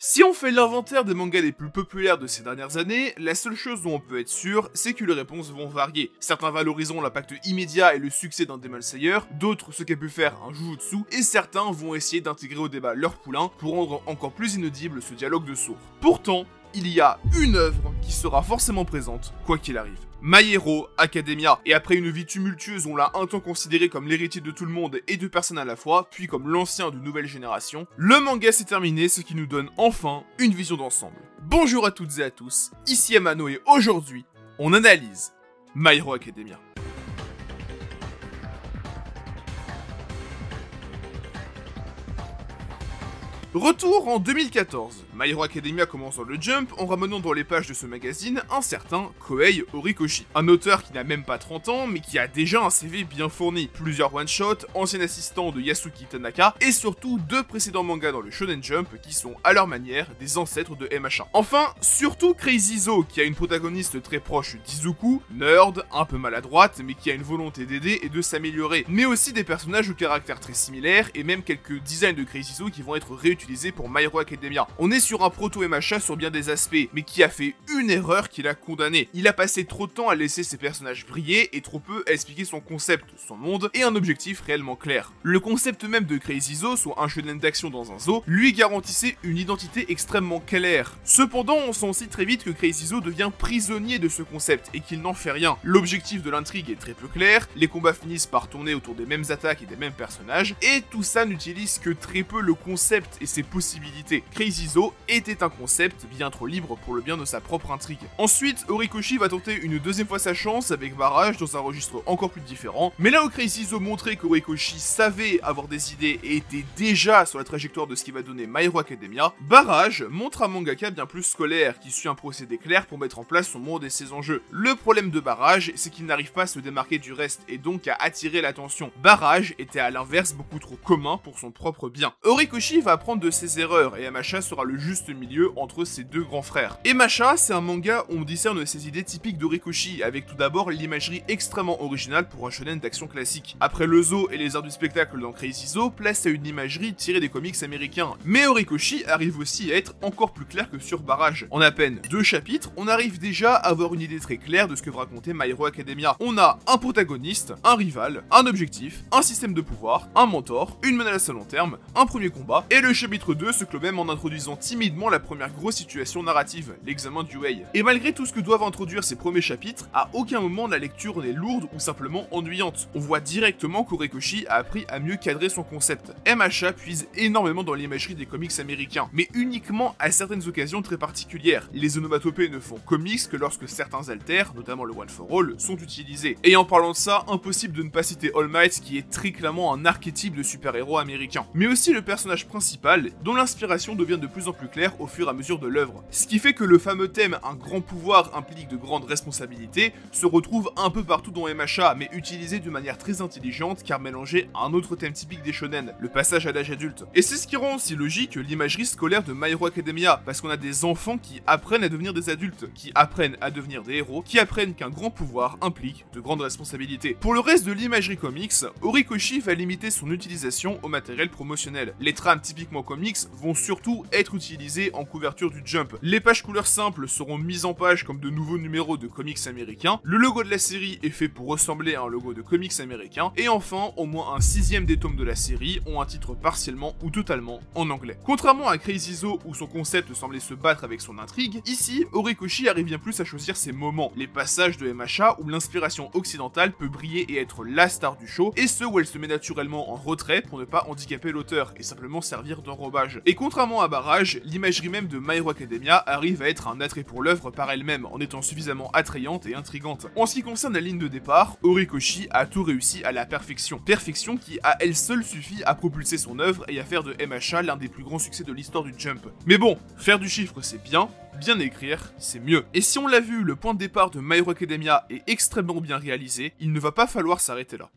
Si on fait l'inventaire des mangas les plus populaires de ces dernières années, la seule chose dont on peut être sûr, c'est que les réponses vont varier. Certains valoriseront l'impact immédiat et le succès d'un Demon Slayer, d'autres ce qu'a pu faire un Jujutsu, et certains vont essayer d'intégrer au débat leur poulain pour rendre encore plus inaudible ce dialogue de sourds. Pourtant, il y a une œuvre qui sera forcément présente, quoi qu'il arrive. My Hero Academia, et après une vie tumultueuse où on l'a un temps considéré comme l'héritier de tout le monde et de personne à la fois, puis comme l'ancien de nouvelle génération, le manga s'est terminé, ce qui nous donne enfin une vision d'ensemble. Bonjour à toutes et à tous, ici Amano et aujourd'hui, on analyse My Hero Academia. Retour en 2014, My Hero Academia commence dans le Jump en ramenant dans les pages de ce magazine un certain Kohei Horikoshi. Un auteur qui n'a même pas 30 ans mais qui a déjà un CV bien fourni. Plusieurs one-shots, ancien assistant de Yasuki Tanaka et surtout deux précédents mangas dans le Shonen Jump qui sont à leur manière des ancêtres de MHA. Enfin, surtout Crazy Zo qui a une protagoniste très proche d'Izuku, nerd, un peu maladroite mais qui a une volonté d'aider et de s'améliorer. Mais aussi des personnages au caractère très similaire et même quelques designs de Crazy Zo qui vont être réutilisés pour My Hero Academia. On est sur un proto-MHA sur bien des aspects, mais qui a fait une erreur qui l'a condamné. Il a passé trop de temps à laisser ses personnages briller et trop peu à expliquer son concept, son monde et un objectif réellement clair. Le concept même de Crazy Zo, soit un shonen d'action dans un zoo, lui garantissait une identité extrêmement claire. Cependant, on sent aussi très vite que Crazy Zo devient prisonnier de ce concept et qu'il n'en fait rien. L'objectif de l'intrigue est très peu clair, les combats finissent par tourner autour des mêmes attaques et des mêmes personnages, et tout ça n'utilise que très peu le concept et ses possibilités. Crazy Zo était un concept bien trop libre pour le bien de sa propre intrigue. Ensuite, Horikoshi va tenter une deuxième fois sa chance avec Barrage dans un registre encore plus différent, mais là où Crazy Zo montrait qu'Horikoshi savait avoir des idées et était déjà sur la trajectoire de ce qui va donner My Hero Academia, Barrage montre un mangaka bien plus scolaire qui suit un procédé clair pour mettre en place son monde et ses enjeux. Le problème de Barrage, c'est qu'il n'arrive pas à se démarquer du reste et donc à attirer l'attention. Barrage était à l'inverse beaucoup trop commun pour son propre bien. Horikoshi va apprendre de ses erreurs et MHA sera le juste milieu entre ses deux grands frères. MHA, c'est un manga où on discerne ses idées typiques d'Horikoshi, avec tout d'abord l'imagerie extrêmement originale pour un shonen d'action classique. Après le zoo et les arts du spectacle dans Crazy Zo, place à une imagerie tirée des comics américains. Mais Horikoshi arrive aussi à être encore plus clair que sur Barrage. En à peine 2 chapitres, on arrive déjà à avoir une idée très claire de ce que va raconter My Hero Academia. On a un protagoniste, un rival, un objectif, un système de pouvoir, un mentor, une menace à long terme, un premier combat, et le chapitre 2 se clôt même en introduisant timidement la première grosse situation narrative, l'examen du Wei. Et malgré tout ce que doivent introduire ces premiers chapitres, à aucun moment la lecture n'est lourde ou simplement ennuyante. On voit directement qu'Horikoshi a appris à mieux cadrer son concept. MHA puise énormément dans l'imagerie des comics américains, mais uniquement à certaines occasions très particulières. Les onomatopées ne font comics que lorsque certains alters, notamment le One for All, sont utilisés. Et en parlant de ça, impossible de ne pas citer All Might qui est très clairement un archétype de super-héros américain. Mais aussi le personnage principal, dont l'inspiration devient de plus en plus claire au fur et à mesure de l'œuvre. Ce qui fait que le fameux thème « un grand pouvoir implique de grandes responsabilités » se retrouve un peu partout dans MHA, mais utilisé d'une manière très intelligente car mélangé à un autre thème typique des shonen, le passage à l'âge adulte. Et c'est ce qui rend aussi logique l'imagerie scolaire de My Hero Academia, parce qu'on a des enfants qui apprennent à devenir des adultes, qui apprennent à devenir des héros, qui apprennent qu'un grand pouvoir implique de grandes responsabilités. Pour le reste de l'imagerie comics, Horikoshi va limiter son utilisation au matériel promotionnel. Les trames typiquement comics vont surtout être utilisées en couverture du Jump. Les pages couleurs simples seront mises en page comme de nouveaux numéros de comics américains. Le logo de la série est fait pour ressembler à un logo de comics américain. Et enfin, au moins un 6ème des tomes de la série ont un titre partiellement ou totalement en anglais. Contrairement à Crazy Zo où son concept semblait se battre avec son intrigue, ici, Horikoshi arrive bien plus à choisir ses moments, les passages de MHA où l'inspiration occidentale peut briller et être la star du show, et ceux où elle se met naturellement en retrait pour ne pas handicaper l'auteur et simplement servir d'enrobage. Et contrairement à Barrage, l'imagerie même de My Hero Academia arrive à être un attrait pour l'œuvre par elle-même, en étant suffisamment attrayante et intrigante. En ce qui concerne la ligne de départ, Horikoshi a tout réussi à la perfection. Perfection qui à elle seule suffit à propulser son œuvre et à faire de MHA l'un des plus grands succès de l'histoire du Jump. Mais bon, faire du chiffre c'est bien écrire, c'est mieux. Et si on l'a vu, le point de départ de My Hero Academia est extrêmement bien réalisé, il ne va pas falloir s'arrêter là.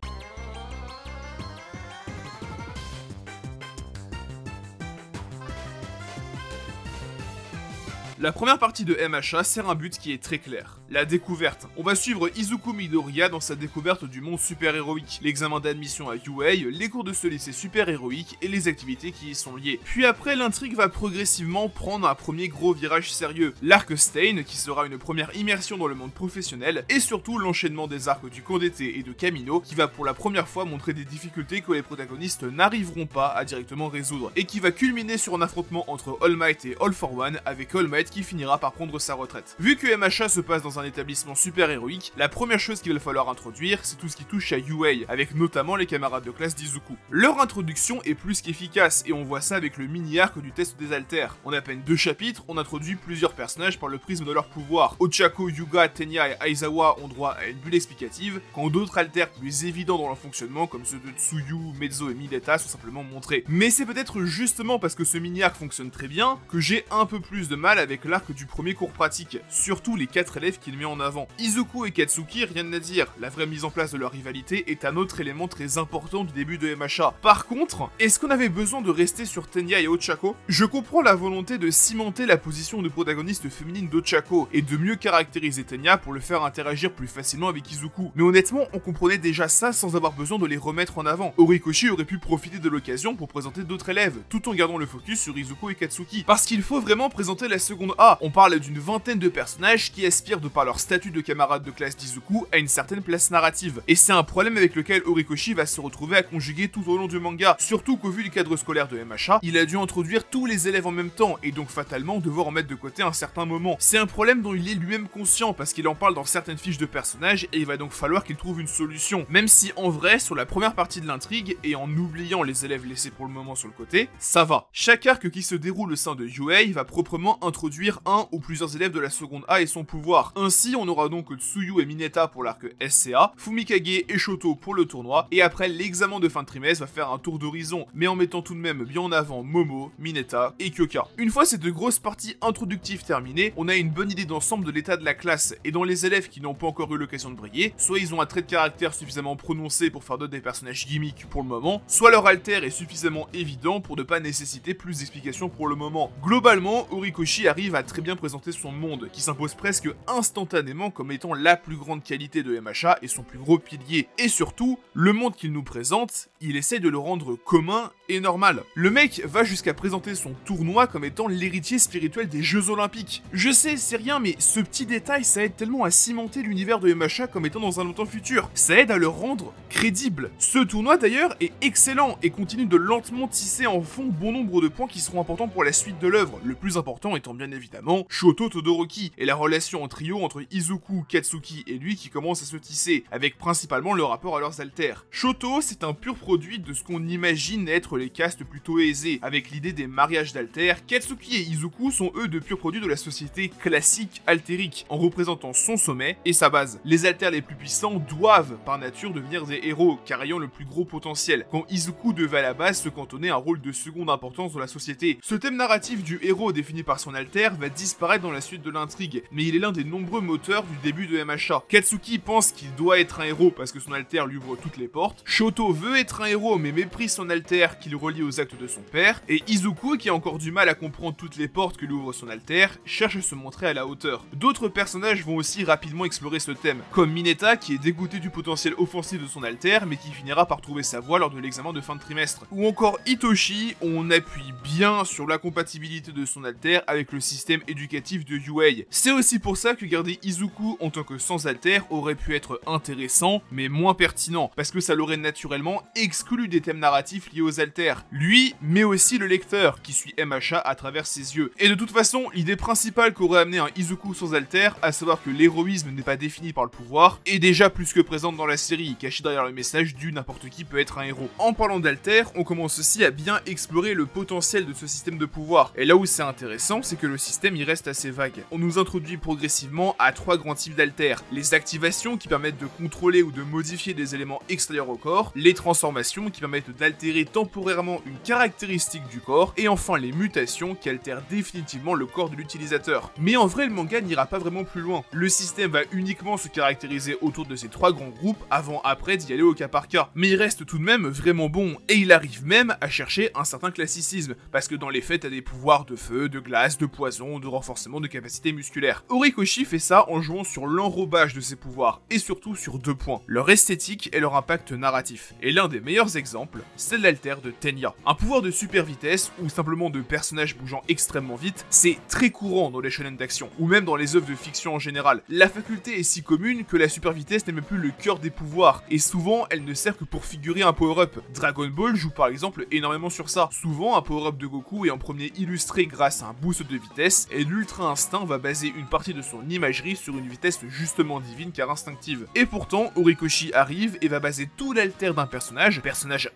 La première partie de MHA sert un but qui est très clair, la découverte. On va suivre Izuku Midoriya dans sa découverte du monde super-héroïque, l'examen d'admission à UA, les cours de ce lycée super-héroïque et les activités qui y sont liées. Puis après, l'intrigue va progressivement prendre un premier gros virage sérieux, l'arc Stain qui sera une première immersion dans le monde professionnel, et surtout l'enchaînement des arcs du camp d'été et de Kamino qui va pour la première fois montrer des difficultés que les protagonistes n'arriveront pas à directement résoudre, et qui va culminer sur un affrontement entre All Might et All for One, avec All Might qui finira par prendre sa retraite. Vu que MHA se passe dans un établissement super-héroïque, la première chose qu'il va falloir introduire, c'est tout ce qui touche à UA, avec notamment les camarades de classe d'Izuku. Leur introduction est plus qu'efficace, et on voit ça avec le mini-arc du test des alters. En à peine 2 chapitres, on introduit plusieurs personnages par le prisme de leur pouvoir. Ochako, Yuga, Tenya et Aizawa ont droit à une bulle explicative, quand d'autres alters plus évidents dans leur fonctionnement, comme ceux de Tsuyu, Mezzo et Mideta, sont simplement montrés. Mais c'est peut-être justement parce que ce mini-arc fonctionne très bien, que j'ai un peu plus de mal avec l'arc du premier cours pratique, surtout les 4 élèves qu'il met en avant. Izuku et Katsuki, rien à dire, la vraie mise en place de leur rivalité est un autre élément très important du début de MHA. Par contre, est-ce qu'on avait besoin de rester sur Tenya et Ochako? Je comprends la volonté de cimenter la position de protagoniste féminine d'Ochako, et de mieux caractériser Tenya pour le faire interagir plus facilement avec Izuku, mais honnêtement, on comprenait déjà ça sans avoir besoin de les remettre en avant. Horikoshi aurait pu profiter de l'occasion pour présenter d'autres élèves, tout en gardant le focus sur Izuku et Katsuki, parce qu'il faut vraiment présenter la seconde A. On parle d'une vingtaine de personnages qui aspirent de par leur statut de camarade de classe d'Izuku à une certaine place narrative, et c'est un problème avec lequel Horikoshi va se retrouver à conjuguer tout au long du manga, surtout qu'au vu du cadre scolaire de MHA, il a dû introduire tous les élèves en même temps, et donc fatalement devoir en mettre de côté un certain moment. C'est un problème dont il est lui-même conscient, parce qu'il en parle dans certaines fiches de personnages, et il va donc falloir qu'il trouve une solution, même si en vrai, sur la première partie de l'intrigue, et en oubliant les élèves laissés pour le moment sur le côté, ça va. Chaque arc qui se déroule au sein de UA va proprement introduire un ou plusieurs élèves de la seconde A et son pouvoir. Ainsi, on aura donc Tsuyu et Mineta pour l'arc SCA, Fumikage et Shoto pour le tournoi, et après l'examen de fin de trimestre va faire un tour d'horizon, mais en mettant tout de même bien en avant Momo, Mineta et Kyoka. Une fois cette grosse partie introductive terminée, on a une bonne idée d'ensemble de l'état de la classe, et dans les élèves qui n'ont pas encore eu l'occasion de briller, soit ils ont un trait de caractère suffisamment prononcé pour faire d'autres des personnages gimmicks pour le moment, soit leur alter est suffisamment évident pour ne pas nécessiter plus d'explications pour le moment. Globalement, Horikoshi arrive à très bien présenter son monde, qui s'impose presque instantanément comme étant la plus grande qualité de MHA et son plus gros pilier. Et surtout, le monde qu'il nous présente, il essaie de le rendre commun et normal. Le mec va jusqu'à présenter son tournoi comme étant l'héritier spirituel des Jeux Olympiques. Je sais, c'est rien, mais ce petit détail, ça aide tellement à cimenter l'univers de MHA comme étant dans un longtemps futur. Ça aide à le rendre crédible. Ce tournoi d'ailleurs est excellent et continue de lentement tisser en fond bon nombre de points qui seront importants pour la suite de l'œuvre, le plus important étant bien évidemment Shoto Todoroki et la relation en trio entre Izuku, Katsuki et lui qui commence à se tisser, avec principalement le rapport à leurs alters. Shoto, c'est un pur produit de ce qu'on imagine être les castes plutôt aisés, avec l'idée des mariages d'alters. Katsuki et Izuku sont eux de purs produits de la société classique altérique, en représentant son sommet et sa base. Les alters les plus puissants doivent par nature devenir des héros, car ayant le plus gros potentiel, quand Izuku devait à la base se cantonner à un rôle de seconde importance dans la société. Ce thème narratif du héros défini par son alter va disparaître dans la suite de l'intrigue, mais il est l'un des nombreux moteurs du début de MHA. Katsuki pense qu'il doit être un héros parce que son alter lui ouvre toutes les portes, Shoto veut être un héros mais méprise son alter qui le relie aux actes de son père, et Izuku, qui a encore du mal à comprendre toutes les portes que lui ouvre son alter, cherche à se montrer à la hauteur. D'autres personnages vont aussi rapidement explorer ce thème, comme Mineta qui est dégoûté du potentiel offensif de son alter mais qui finira par trouver sa voie lors de l'examen de fin de trimestre. Ou encore Itoshi, on appuie bien sur la compatibilité de son alter avec le système éducatif de UA. C'est aussi pour ça que garder Izuku en tant que sans alter aurait pu être intéressant, mais moins pertinent, parce que ça l'aurait naturellement exclu des thèmes narratifs liés aux alters. Lui, mais aussi le lecteur, qui suit MHA à travers ses yeux. Et de toute façon, l'idée principale qu'aurait amené un Izuku sans alter, à savoir que l'héroïsme n'est pas défini par le pouvoir, est déjà plus que présente dans la série, cachée derrière le message du n'importe qui peut être un héros. En parlant d'alter, on commence aussi à bien explorer le potentiel de ce système de pouvoir. Et là où c'est intéressant, c'est que le système y reste assez vague. On nous introduit progressivement à 3 grands types d'alters. Les activations qui permettent de contrôler ou de modifier des éléments extérieurs au corps, les transformations qui permettent d'altérer temporairement une caractéristique du corps, et enfin les mutations qui altèrent définitivement le corps de l'utilisateur. Mais en vrai, le manga n'ira pas vraiment plus loin. Le système va uniquement se caractériser autour de ces 3 grands groupes avant après d'y aller au cas par cas. Mais il reste tout de même vraiment bon, et il arrive même à chercher un certain classicisme, parce que dans les faits t'as des pouvoirs de feu, de glace, de poison, poison, de renforcement de capacité musculaire. Horikoshi fait ça en jouant sur l'enrobage de ses pouvoirs, et surtout sur 2 points, leur esthétique et leur impact narratif. Et l'un des meilleurs exemples, c'est l'alter de Tenya. Un pouvoir de super vitesse, ou simplement de personnages bougeant extrêmement vite, c'est très courant dans les shonen d'action, ou même dans les œuvres de fiction en général. La faculté est si commune que la super vitesse n'est même plus le cœur des pouvoirs, et souvent elle ne sert que pour figurer un power-up. Dragon Ball joue par exemple énormément sur ça. Souvent un power-up de Goku est en premier illustré grâce à un boost de vitesse, et l'Ultra Instinct va baser une partie de son imagerie sur une vitesse justement divine car instinctive. Et pourtant, Horikoshi arrive et va baser tout l'alter d'un personnage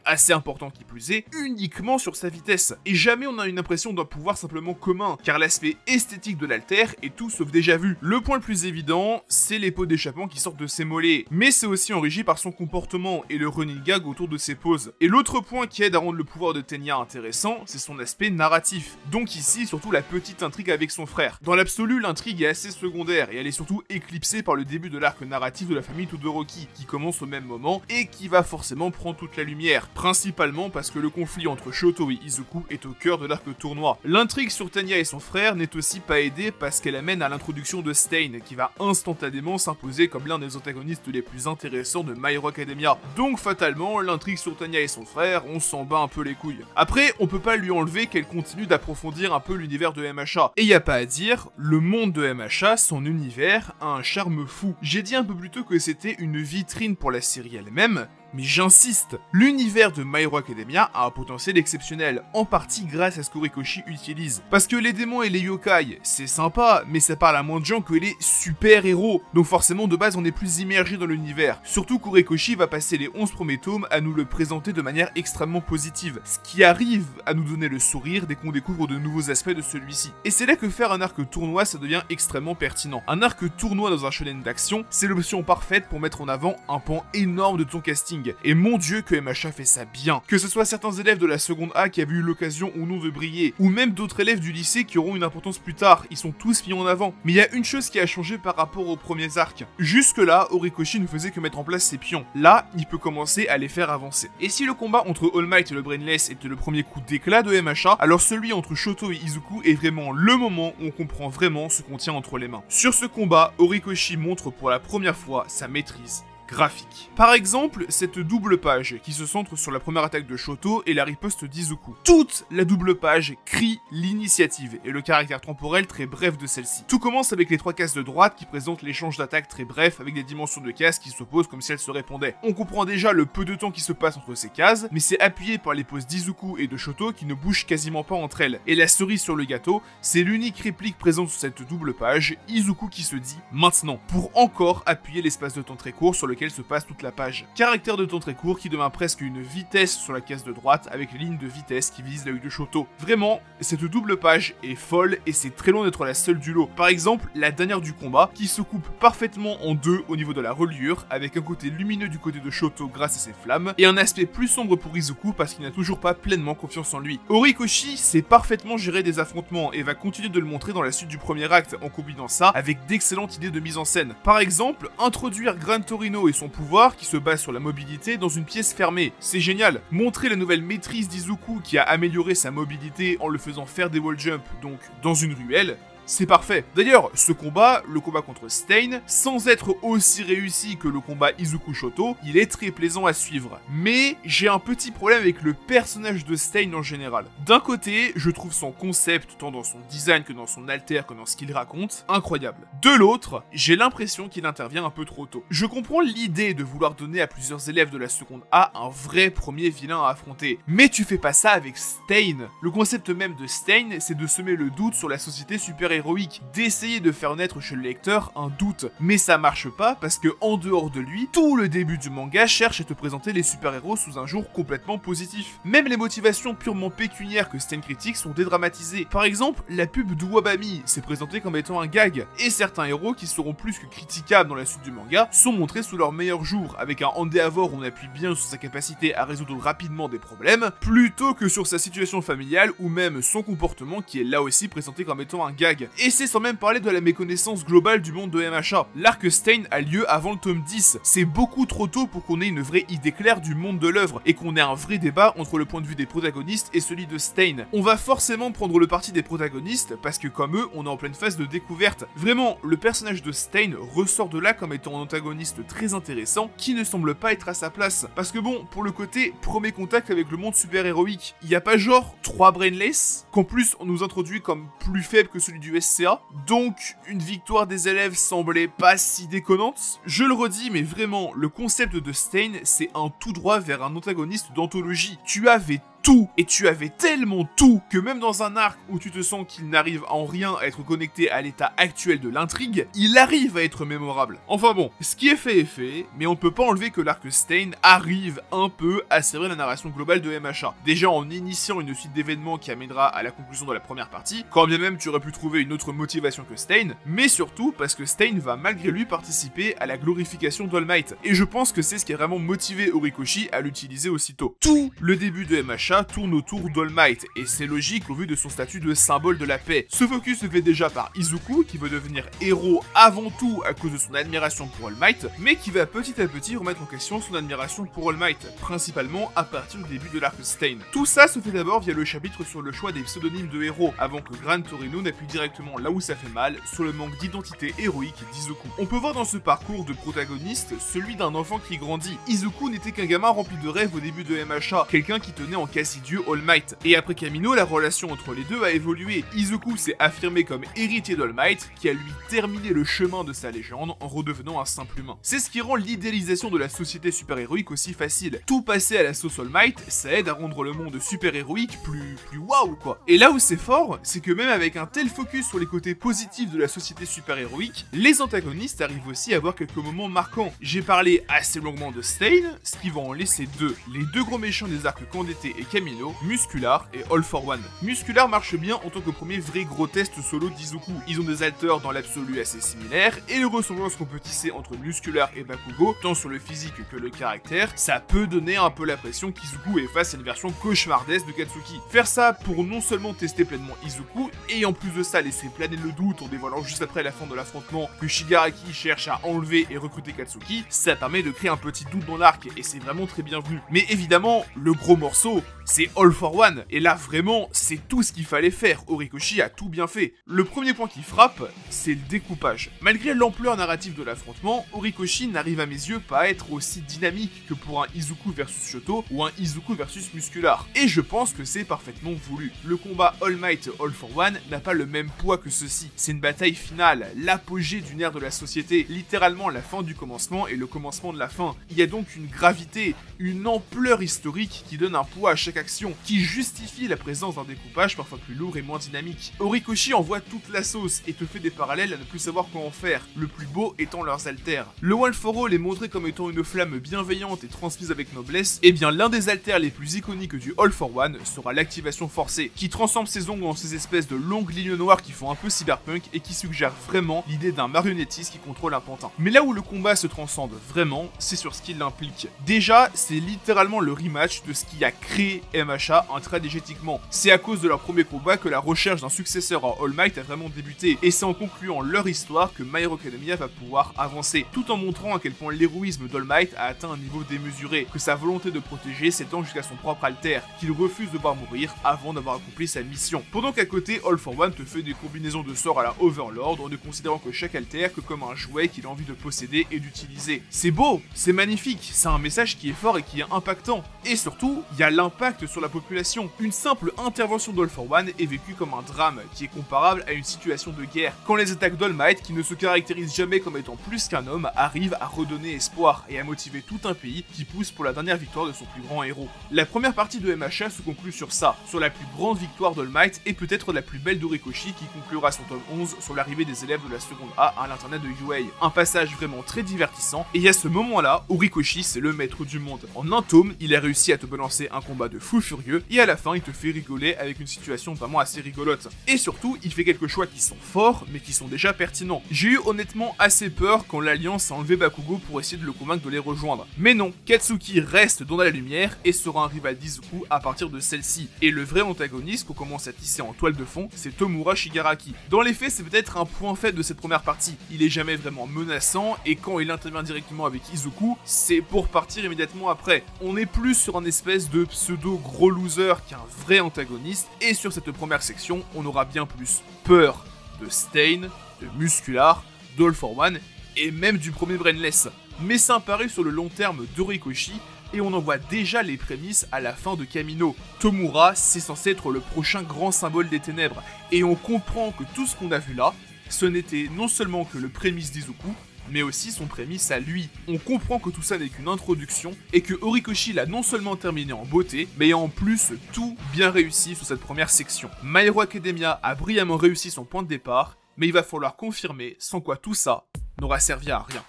assez important qui plus est, uniquement sur sa vitesse. Et jamais on a une impression d'un pouvoir simplement commun, car l'aspect esthétique de l'alter est tout sauf déjà vu. Le point le plus évident, c'est les pots d'échappement qui sortent de ses mollets, mais c'est aussi enrichi par son comportement et le running gag autour de ses poses. Et l'autre point qui aide à rendre le pouvoir de Tenya intéressant, c'est son aspect narratif. Donc ici, surtout la petite intrigue avec son frère. Dans l'absolu, l'intrigue est assez secondaire, et elle est surtout éclipsée par le début de l'arc narratif de la famille Todoroki, qui commence au même moment, et qui va forcément prendre toute la lumière, principalement parce que le conflit entre Shoto et Izuku est au cœur de l'arc tournoi. L'intrigue sur Tenya et son frère n'est aussi pas aidée parce qu'elle amène à l'introduction de Stein, qui va instantanément s'imposer comme l'un des antagonistes les plus intéressants de My Hero Academia. Donc fatalement, l'intrigue sur Tenya et son frère, on s'en bat un peu les couilles. Après, on peut pas lui enlever qu'elle continue d'approfondir un peu l'univers de MHA. Et y a pas à dire, le monde de MHA, son univers, a un charme fou. J'ai dit un peu plus tôt que c'était une vitrine pour la série elle-même, mais j'insiste, l'univers de My Hero Academia a un potentiel exceptionnel, en partie grâce à ce qu'Horikoshi utilise. Parce que les démons et les yokai, c'est sympa, mais ça parle à moins de gens que les super-héros, donc forcément de base on est plus immergé dans l'univers. Surtout qu'Horikoshi va passer les 11 premiers tomes à nous le présenter de manière extrêmement positive, ce qui arrive à nous donner le sourire dès qu'on découvre de nouveaux aspects de celui-ci. Et c'est là que faire un arc tournoi ça devient extrêmement pertinent. Un arc tournoi dans un shonen d'action, c'est l'option parfaite pour mettre en avant un pan énorme de ton casting. Et mon dieu que MHA fait ça bien. Que ce soit certains élèves de la seconde A qui avaient eu l'occasion ou non de briller, ou même d'autres élèves du lycée qui auront une importance plus tard, ils sont tous mis en avant. Mais il y a une chose qui a changé par rapport aux premiers arcs. Jusque là, Horikoshi ne faisait que mettre en place ses pions. Là, il peut commencer à les faire avancer. Et si le combat entre All Might et le Brainless était le premier coup d'éclat de MHA, alors celui entre Shoto et Izuku est vraiment le moment où on comprend vraiment ce qu'on tient entre les mains. Sur ce combat, Horikoshi montre pour la première fois sa maîtrise graphique. Par exemple, cette double page qui se centre sur la première attaque de Shoto et la riposte d'Izuku. Toute la double page crie l'initiative et le caractère temporel très bref de celle-ci. Tout commence avec les 3 cases de droite qui présentent l'échange d'attaques très bref avec des dimensions de cases qui s'opposent comme si elles se répondaient. On comprend déjà le peu de temps qui se passe entre ces cases, mais c'est appuyé par les poses d'Izuku et de Shoto qui ne bougent quasiment pas entre elles. Et la cerise sur le gâteau, c'est l'unique réplique présente sur cette double page, Izuku qui se dit « maintenant » pour encore appuyer l'espace de temps très court sur lequel se passe toute la page. Caractère de temps très court qui devient presque une vitesse sur la case de droite avec les lignes de vitesse qui visent l'œil de Shoto. Vraiment, cette double page est folle et c'est très loin d'être la seule du lot. Par exemple, la dernière du combat qui se coupe parfaitement en deux au niveau de la reliure avec un côté lumineux du côté de Shoto grâce à ses flammes et un aspect plus sombre pour Izuku parce qu'il n'a toujours pas pleinement confiance en lui. Horikoshi sait parfaitement gérer des affrontements et va continuer de le montrer dans la suite du premier acte en combinant ça avec d'excellentes idées de mise en scène. Par exemple, introduire Gran Torino et son pouvoir qui se base sur la mobilité dans une pièce fermée. C'est génial. Montrer la nouvelle maîtrise d'Izuku qui a amélioré sa mobilité en le faisant faire des wall jumps, donc dans une ruelle. C'est parfait. D'ailleurs, ce combat, le combat contre Stein, sans être aussi réussi que le combat Izuku-Shoto, il est très plaisant à suivre. Mais j'ai un petit problème avec le personnage de Stein en général. D'un côté, je trouve son concept, tant dans son design que dans son alter que dans ce qu'il raconte, incroyable. De l'autre, j'ai l'impression qu'il intervient un peu trop tôt. Je comprends l'idée de vouloir donner à plusieurs élèves de la seconde A un vrai premier vilain à affronter. Mais tu fais pas ça avec Stein. Le concept même de Stein, c'est de semer le doute sur la société super héroïque, d'essayer de faire naître chez le lecteur un doute. Mais ça marche pas parce que en dehors de lui, tout le début du manga cherche à te présenter les super-héros sous un jour complètement positif. Même les motivations purement pécuniaires que Stein critique sont dédramatisées. Par exemple, la pub d'Uwabami s'est présentée comme étant un gag, et certains héros qui seront plus que critiquables dans la suite du manga sont montrés sous leur meilleur jour, avec un Endeavor où on appuie bien sur sa capacité à résoudre rapidement des problèmes, plutôt que sur sa situation familiale ou même son comportement qui est là aussi présenté comme étant un gag. l'arc. Et c'est sans même parler de la méconnaissance globale du monde de MHA. L'arc Stain a lieu avant le tome 10. C'est beaucoup trop tôt pour qu'on ait une vraie idée claire du monde de l'œuvre et qu'on ait un vrai débat entre le point de vue des protagonistes et celui de Stain. On va forcément prendre le parti des protagonistes parce que comme eux, on est en pleine phase de découverte. Vraiment, le personnage de Stain ressort de là comme étant un antagoniste très intéressant qui ne semble pas être à sa place. Parce que bon, pour le côté premier contact avec le monde super-héroïque, il n'y a pas genre 3 brainless, qu'en plus on nous introduit comme plus faible que celui du SCA, donc une victoire des élèves semblait pas si déconnante. Je le redis, mais vraiment, le concept de Stain, c'est un tout droit vers un antagoniste d'anthologie. Tu avais tout, et tu avais tellement tout, que même dans un arc où tu te sens qu'il n'arrive en rien à être connecté à l'état actuel de l'intrigue, il arrive à être mémorable. Enfin bon, ce qui est fait, mais on ne peut pas enlever que l'arc Stain arrive un peu à servir la narration globale de MHA. Déjà en initiant une suite d'événements qui amènera à la conclusion de la première partie, quand bien même tu aurais pu trouver une autre motivation que Stain, mais surtout parce que Stain va malgré lui participer à la glorification d'All Might, et je pense que c'est ce qui a vraiment motivé Horikoshi à l'utiliser aussitôt. Tout le début de MHA tourne autour d'All Might, et c'est logique au vu de son statut de symbole de la paix. Ce focus se fait déjà par Izuku, qui veut devenir héros avant tout à cause de son admiration pour All Might, mais qui va petit à petit remettre en question son admiration pour All Might, principalement à partir du début de l'arc Stain. Tout ça se fait d'abord via le chapitre sur le choix des pseudonymes de héros, avant que Gran Torino n'appuie directement là où ça fait mal, sur le manque d'identité héroïque d'Izuku. On peut voir dans ce parcours de protagoniste celui d'un enfant qui grandit. Izuku n'était qu'un gamin rempli de rêves au début de MHA, quelqu'un qui tenait en quasi-dieu All Might. Et après Kamino, la relation entre les deux a évolué. Izuku s'est affirmé comme héritier d'All Might, qui a lui terminé le chemin de sa légende en redevenant un simple humain. C'est ce qui rend l'idéalisation de la société super-héroïque aussi facile. Tout passer à la sauce All Might, ça aide à rendre le monde super-héroïque plus waouh quoi. Et là où c'est fort, c'est que même avec un tel focus sur les côtés positifs de la société super-héroïque, les antagonistes arrivent aussi à avoir quelques moments marquants. J'ai parlé assez longuement de Stain, ce qui va en laisser deux. Les deux gros méchants des arcs Candete et Kamino, Muscular et All for One. Muscular marche bien en tant que premier vrai gros test solo d'Izuku. Ils ont des alters dans l'absolu assez similaires, et les ressemblances qu'on peut tisser entre Muscular et Bakugo, tant sur le physique que le caractère, ça peut donner un peu l'impression qu'Izuku est face à une version cauchemardesque de Katsuki. Faire ça pour non seulement tester pleinement Izuku, et en plus de ça laisser planer le doute en dévoilant juste après la fin de l'affrontement que Shigaraki cherche à enlever et recruter Katsuki, ça permet de créer un petit doute dans l'arc, et c'est vraiment très bienvenu. Mais évidemment, le gros morceau, c'est All for One, et là vraiment, c'est tout ce qu'il fallait faire, Horikoshi a tout bien fait. Le premier point qui frappe, c'est le découpage. Malgré l'ampleur narrative de l'affrontement, Horikoshi n'arrive à mes yeux pas à être aussi dynamique que pour un Izuku versus Shoto ou un Izuku versus Muscular. Et je pense que c'est parfaitement voulu. Le combat All Might All for One n'a pas le même poids que ceci. C'est une bataille finale, l'apogée d'une ère de la société, littéralement la fin du commencement et le commencement de la fin. Il y a donc une gravité, une ampleur historique qui donne un poids à chaque action, qui justifie la présence d'un découpage parfois plus lourd et moins dynamique. Horikoshi envoie toute la sauce et te fait des parallèles à ne plus savoir quoi en faire, le plus beau étant leurs alters. Le One for All est montré comme étant une flamme bienveillante et transmise avec noblesse, et bien l'un des alters les plus iconiques du All for One sera l'activation forcée, qui transforme ses ongles en ces espèces de longues lignes noires qui font un peu cyberpunk et qui suggèrent vraiment l'idée d'un marionnettiste qui contrôle un pantin. Mais là où le combat se transcende vraiment, c'est sur ce qu'il implique. Déjà, c'est littéralement le rematch de ce qui a créé MHA intradigétiquement. C'est à cause de leur premier combat que la recherche d'un successeur à All Might a vraiment débuté, et c'est en concluant leur histoire que My Hero Academia va pouvoir avancer, tout en montrant à quel point l'héroïsme d'All Might a atteint un niveau démesuré, que sa volonté de protéger s'étend jusqu'à son propre alter, qu'il refuse de voir mourir avant d'avoir accompli sa mission. Pendant qu'à côté, All for One te fait des combinaisons de sorts à la Overlord en ne considérant que chaque alter que comme un jouet qu'il a envie de posséder et d'utiliser. C'est beau, c'est magnifique, c'est un message qui est fort et qui est impactant. Et surtout, il y a l'impact sur la population. Une simple intervention d'All for One est vécue comme un drame, qui est comparable à une situation de guerre, quand les attaques d'All Might, qui ne se caractérisent jamais comme étant plus qu'un homme, arrivent à redonner espoir et à motiver tout un pays qui pousse pour la dernière victoire de son plus grand héros. La première partie de MHA se conclut sur ça, sur la plus grande victoire d'All Might et peut-être la plus belle d'Horikoshi qui conclura son tome 11 sur l'arrivée des élèves de la seconde A à l'internat de UA. Un passage vraiment très divertissant, et à ce moment-là, Horikoshi c'est le maître du monde. En un tome, il a réussi à te balancer un combat de fou furieux, et à la fin il te fait rigoler avec une situation vraiment assez rigolote. Et surtout, il fait quelques choix qui sont forts, mais qui sont déjà pertinents. J'ai eu honnêtement assez peur quand l'Alliance a enlevé Bakugo pour essayer de le convaincre de les rejoindre. Mais non, Katsuki reste dans la lumière et sera un rival d'Izuku à partir de celle-ci. Et le vrai antagoniste qu'on commence à tisser en toile de fond, c'est Tomura Shigaraki. Dans les faits, c'est peut-être un point faible de cette première partie. Il est jamais vraiment menaçant, et quand il intervient directement avec Izuku, c'est pour partir immédiatement après. On est plus sur un espèce de pseudo gros loser qu'un vrai antagoniste, et sur cette première section, on aura bien plus peur de Stain, de Muscular, d'All for One, et même du premier Brainless. Mais ça apparaît sur le long terme d'Horikoshi, et on en voit déjà les prémices à la fin de Kamino. Tomura, c'est censé être le prochain grand symbole des ténèbres, et on comprend que tout ce qu'on a vu là, ce n'était non seulement que le prémisse d'Izuku, mais aussi son prémisse à lui. On comprend que tout ça n'est qu'une introduction, et que Horikoshi l'a non seulement terminé en beauté, mais en plus tout bien réussi sur cette première section. My Hero Academia a brillamment réussi son point de départ, mais il va falloir confirmer, sans quoi tout ça n'aura servi à rien.